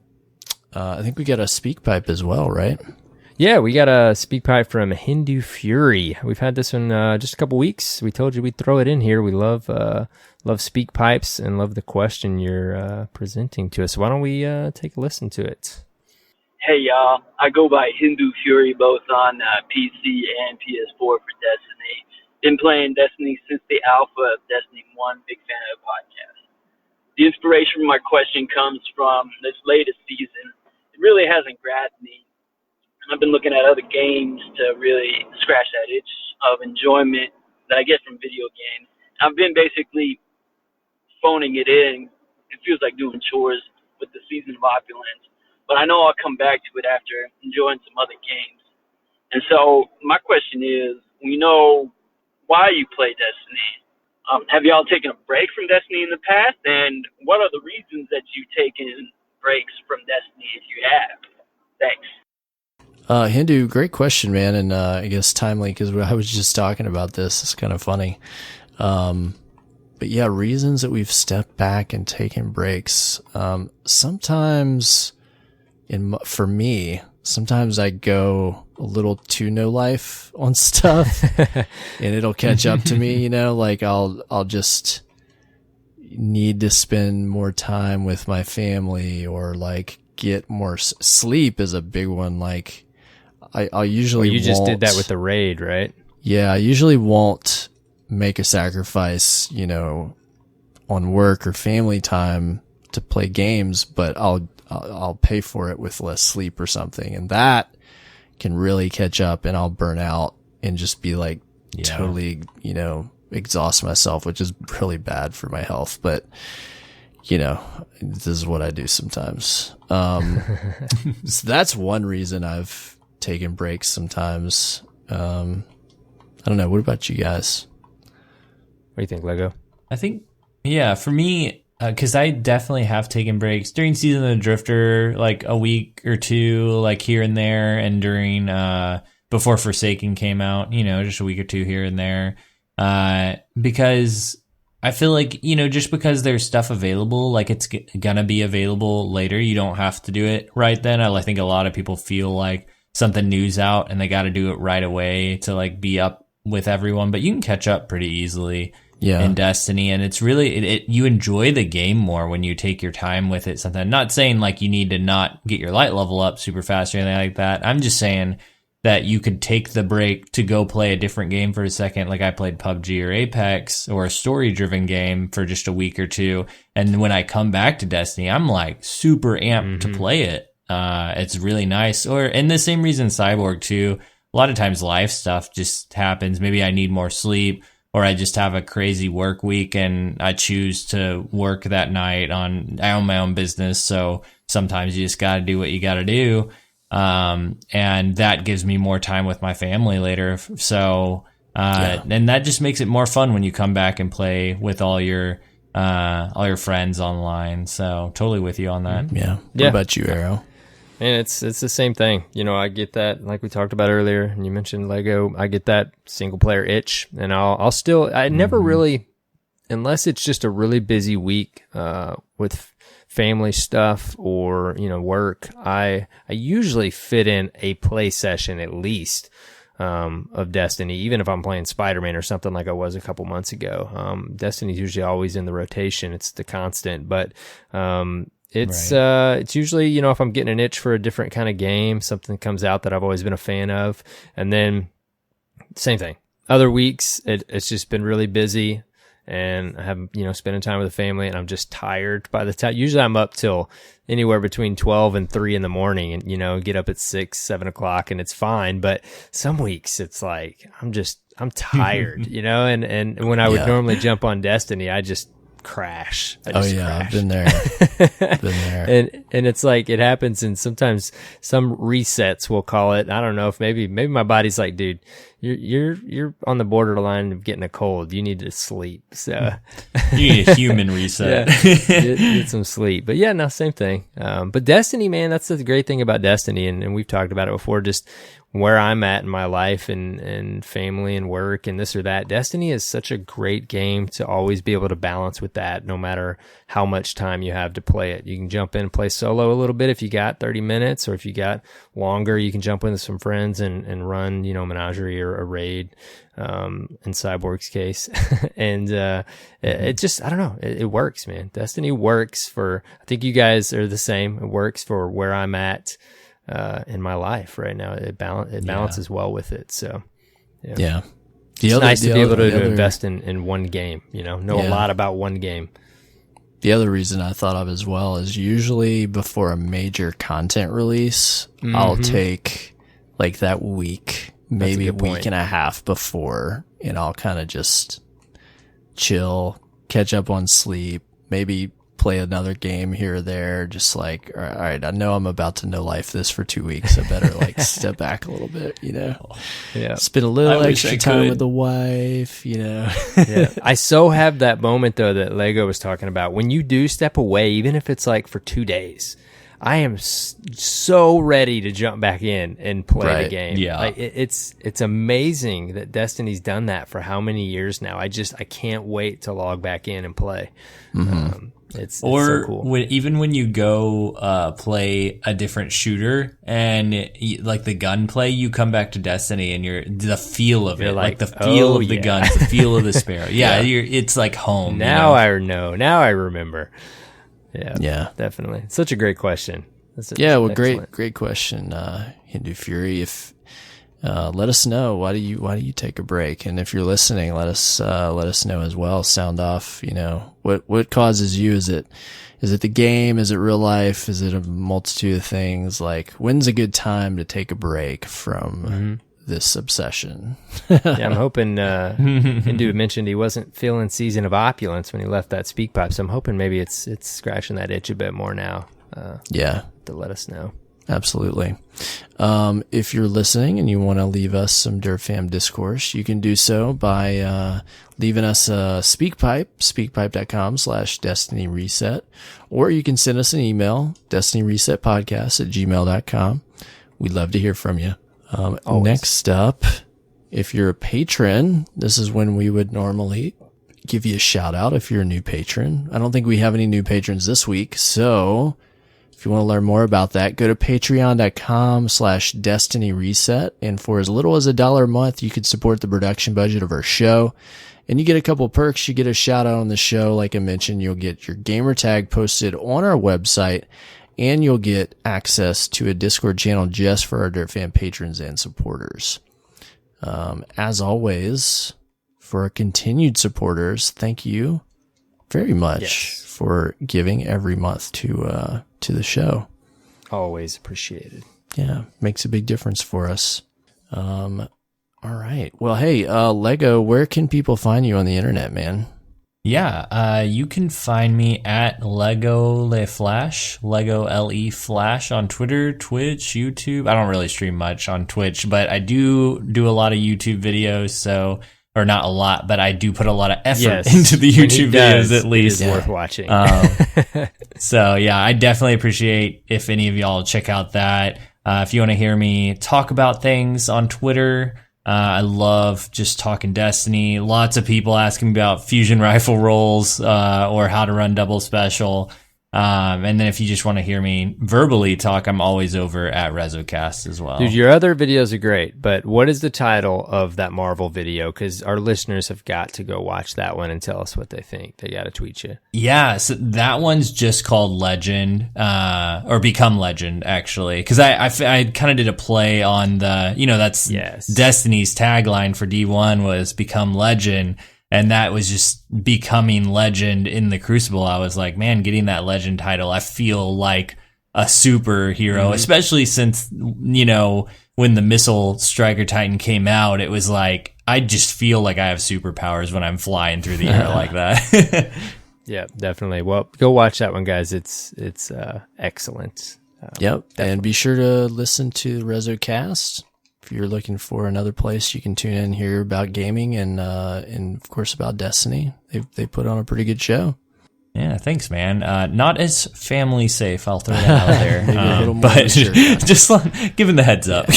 I think we got a speak pipe as well, right? Yeah, we got a speak pipe from Hindu Fury. We've had this one just a couple weeks. We told you we'd throw it in here. We love speak pipes and love the question you're presenting to us. So why don't we take a listen to it? Hey, y'all. I go by Hindu Fury both on PC and PS4 for Destiny. Been playing Destiny since the alpha of Destiny 1. Big fan of the podcast. The inspiration for my question comes from this latest season. It really hasn't grabbed me. I've been looking at other games to really scratch that itch of enjoyment that I get from video games. I've been basically phoning it in. It feels like doing chores with the Season of Opulence. But I know I'll come back to it after enjoying some other games. And so my question is, we know why you play Destiny. Have y'all taken a break from Destiny in the past? And what are the reasons that you've taken breaks from Destiny if you have? Thanks. Hindu, great question, man, and I guess timely because I was just talking about this. It's kind of funny. But yeah, reasons that we've stepped back and taken breaks. Sometimes, for me, sometimes I go a little too no life on stuff, and it'll catch up to me. Like I'll just need to spend more time with my family, or like get more sleep is a big one. Like I usually you just did that with the raid, right? Yeah, I usually won't make a sacrifice, on work or family time to play games, but I'll pay for it with less sleep or something, and that can really catch up, and I'll burn out and just be like totally, exhaust myself, which is really bad for my health. But this is what I do sometimes. So that's one reason I've taken breaks sometimes. I don't know. What about you guys? What do you think, Lego? I think, for me, because I definitely have taken breaks during Season of the Drifter, like a week or two, like here and there, and during before Forsaken came out, just a week or two here and there, because I feel like, just because there's stuff available, like it's gonna be available later, you don't have to do it right then. I think a lot of people feel like something new's out and they got to do it right away to like be up with everyone, but you can catch up pretty easily in Destiny, and it's really you enjoy the game more when you take your time with it. Something, not saying like you need to not get your light level up super fast or anything like that. I'm just saying that you could take the break to go play a different game for a second. Like I played PUBG or Apex or a story-driven game for just a week or two. And when I come back to Destiny, I'm like super amped to play it. It's really nice. And the same reason Cyborg too. A lot of times life stuff just happens. Maybe I need more sleep, or I just have a crazy work week and I choose to work that night I own my own business. So sometimes you just got to do what you got to do. And that gives me more time with my family later. So, and that just makes it more fun when you come back and play with all your friends online. So totally with you on that. Yeah. What about you, Arrow? And it's the same thing. I get that, like we talked about earlier, and you mentioned Lego, I get that single player itch, and I never really, unless it's just a really busy week, with family stuff or, work, I usually fit in a play session at least, of Destiny, even if I'm playing Spider-Man or something like I was a couple months ago. Destiny's usually always in the rotation. It's the constant, but, it's usually, if I'm getting an itch for a different kind of game, something comes out that I've always been a fan of. And then same thing. Other weeks, it's just been really busy, and I have, spending time with the family, and I'm just tired by the time. Usually I'm up till anywhere between 12 and 3 in the morning, and, get up at 6, 7 o'clock, and it's fine. But some weeks it's like, I'm tired, and when I would normally jump on Destiny, I just crash. I've been there. Been there. And it's like it happens, and sometimes some resets, we'll call it. I don't know if maybe my body's like, dude, you're on the borderline of getting a cold. You need to sleep. So you need a human reset. Get some sleep. But yeah, no, same thing. But Destiny, man, that's the great thing about Destiny, and we've talked about it before. Just where I'm at in my life and family and work and this or that. Destiny is such a great game to always be able to balance with that, no matter how much time you have to play it. You can jump in and play solo a little bit if you got 30 minutes, or if you got longer, you can jump in with some friends and run, Menagerie or a raid, in Cyborg's case. And, it just, I don't know, it works, man. Destiny works for, I think you guys are the same. It works for where I'm at in my life right now. It balances well with it. So yeah. It's nice to be able to invest in one game, know a lot about one game. The other reason I thought of as well is usually before a major content release, I'll take like that week, maybe a week and a half before, and I'll kind of just chill, catch up on sleep, maybe play another game here or there. Just like, all right, I know I'm about to no life this for 2 weeks. I better like step back a little bit, Yeah. Spend a little extra time with the wife, Yeah. I so have that moment though that Lego was talking about. When you do step away, even if it's like for 2 days, I am so ready to jump back in and play the game. Yeah. Like it's amazing that Destiny's done that for how many years now. I can't wait to log back in and play. It's so cool. Even when you go play a different shooter and like the gunplay, you come back to Destiny and the feel of it, like the feel of the guns, the feel of the Sparrow. It's like home. Now I know. Now I remember. Yeah, definitely. It's such a great question. Great question, Hindu Fury. If let us know, why do you take a break? And if you're listening, let us know as well. Sound off. What causes you? Is it the game? Is it real life? Is it a multitude of things? Like, when's a good time to take a break from this obsession? I'm hoping Hindu mentioned he wasn't feeling Season of Opulence when he left that speak pipe, so I'm hoping maybe it's scratching that itch a bit more now. To let us know. Absolutely. If you're listening and you want to leave us some DerfFam discourse, you can do so by leaving us a SpeakPipe, speakpipe.com/Destiny Reset, or you can send us an email, destinyresetpodcast@gmail.com. We'd love to hear from you. Next up, if you're a patron, this is when we would normally give you a shout out if you're a new patron. I don't think we have any new patrons this week, so if you want to learn more about that, go to patreon.com/Destiny Reset. And for as little as $1 a month, you could support the production budget of our show. And you get a couple perks. You get a shout out on the show. Like I mentioned, you'll get your gamer tag posted on our website, and you'll get access to a Discord channel just for our DerfFam patrons and supporters. As always, for our continued supporters, thank you very much for giving every month to the show. Always appreciated. Yeah, makes a big difference for us. All right. Well, hey, Lego, where can people find you on the internet, man? Yeah, you can find me at Legoleflash, Lego LE Flash on Twitter, Twitch, YouTube. I don't really stream much on Twitch, but I do a lot of YouTube videos, or not a lot, but I do put a lot of effort into the YouTube videos at least. It is worth watching. So yeah, I definitely appreciate if any of y'all check out that. If you want to hear me talk about things on Twitter, I love just talking Destiny. Lots of people asking me about fusion rifle rolls, or how to run double special. And then if you just want to hear me verbally talk, I'm always over at RezoCast as well. Dude, your other videos are great, but what is the title of that Marvel video? Because our listeners have got to go watch that one and tell us what they think. They got to tweet you. Yeah, so that one's just called Legend, or Become Legend, actually. Because I kind of did a play on the, that's Destiny's tagline for D1 was Become Legend. And that was just becoming Legend in the Crucible. I was like, man, getting that Legend title, I feel like a superhero, especially since, when the Missile Striker Titan came out, it was like, I just feel like I have superpowers when I'm flying through the air like that. Yeah, definitely. Well, go watch that one, guys. It's excellent. Yep. Definitely. And be sure to listen to the RezoCast. If you're looking for another place you can tune in here about gaming and of course about Destiny. They put on a pretty good show. Yeah, thanks, man. Not as family safe, I'll throw that out there. Maybe a little more but mature. just giving the heads up.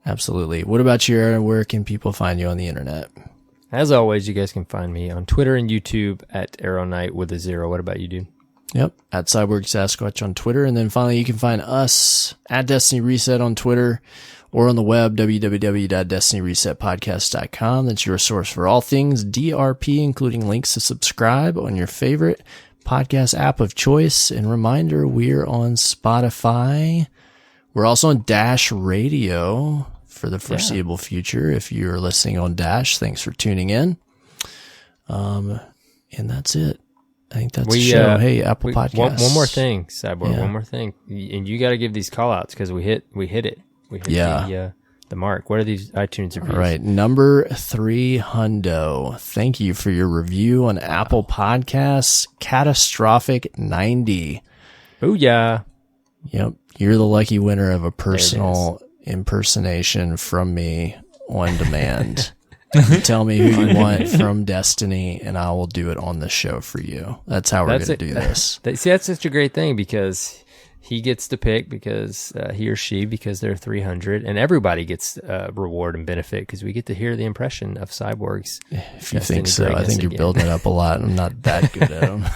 Absolutely. What about you, Aaron? Where can people find you on the internet? As always, you guys can find me on Twitter and YouTube at AER0KNIGHT with a 0. What about you, dude? Yep, at CyborgSasquatch on Twitter. And then finally, you can find us at Destiny Reset on Twitter or on the web, www.destinyresetpodcast.com. That's your source for all things DRP, including links to subscribe on your favorite podcast app of choice. And reminder, we're on Spotify. We're also on Dash Radio for the foreseeable future. If you're listening on Dash, thanks for tuning in. And that's it. I think that's the show. Hey, Apple Podcasts. One more thing, Cyborg. Yeah. One more thing, and you got to give these call outs because we hit it. We hit the mark. What are these iTunes reviews? All right, number 3 hundo. Thank you for your review on Apple Podcasts. Catastrophic 90. Booyah! Yep, you're the lucky winner of a personal impersonation from me on demand. You tell me who you want from Destiny, and I will do it on the show for you. That's how we're going to do this. See, that's such a great thing because he gets to pick because he or she, because they're 300, and everybody gets reward and benefit because we get to hear the impression of Cyborg's. If you think so, I think you're building it up a lot. I'm not that good at them.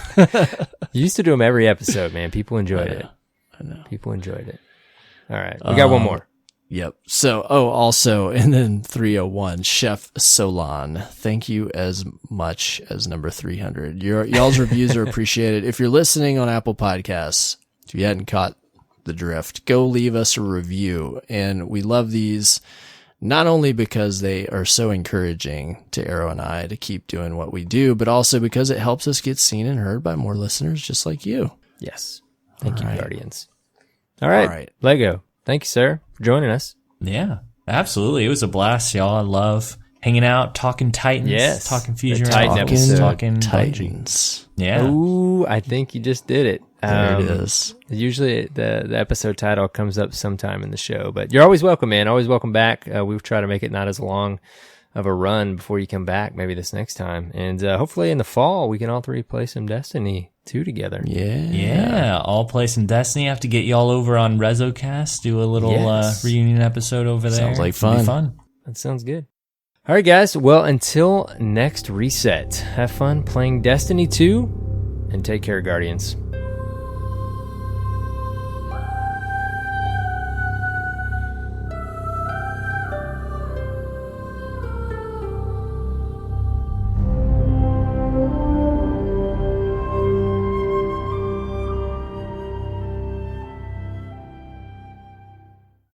You used to do them every episode, man. People enjoyed it. I know. People enjoyed it. All right, we got one more. Yep. So, also, and then 301, Chef Solon. Thank you as much as number 300. Y'all's reviews are appreciated. If you're listening on Apple Podcasts, if you hadn't caught the drift, go leave us a review. And we love these not only because they are so encouraging to Arrow and I to keep doing what we do, but also because it helps us get seen and heard by more listeners just like you. Yes. Thank you, Guardians. All right. All right. Lego. Thank you, sir, for joining us. Yeah, absolutely. It was a blast, y'all. I love hanging out, talking Titans, talking Fusion, talking Titans. Yeah. Ooh, I think you just did it. There it is. Usually the episode title comes up sometime in the show, but you're always welcome, man. Always welcome back. We've tried to make it not as long of a run before you come back, maybe this next time. And hopefully in the fall, we can all three play some Destiny 2 together. Yeah. All play some Destiny. Have to get y'all over on RezoCast, do a little reunion episode over there. Sounds like fun. Fun. That sounds good. All right, guys. Well, until next reset, have fun playing Destiny 2 and take care, Guardians.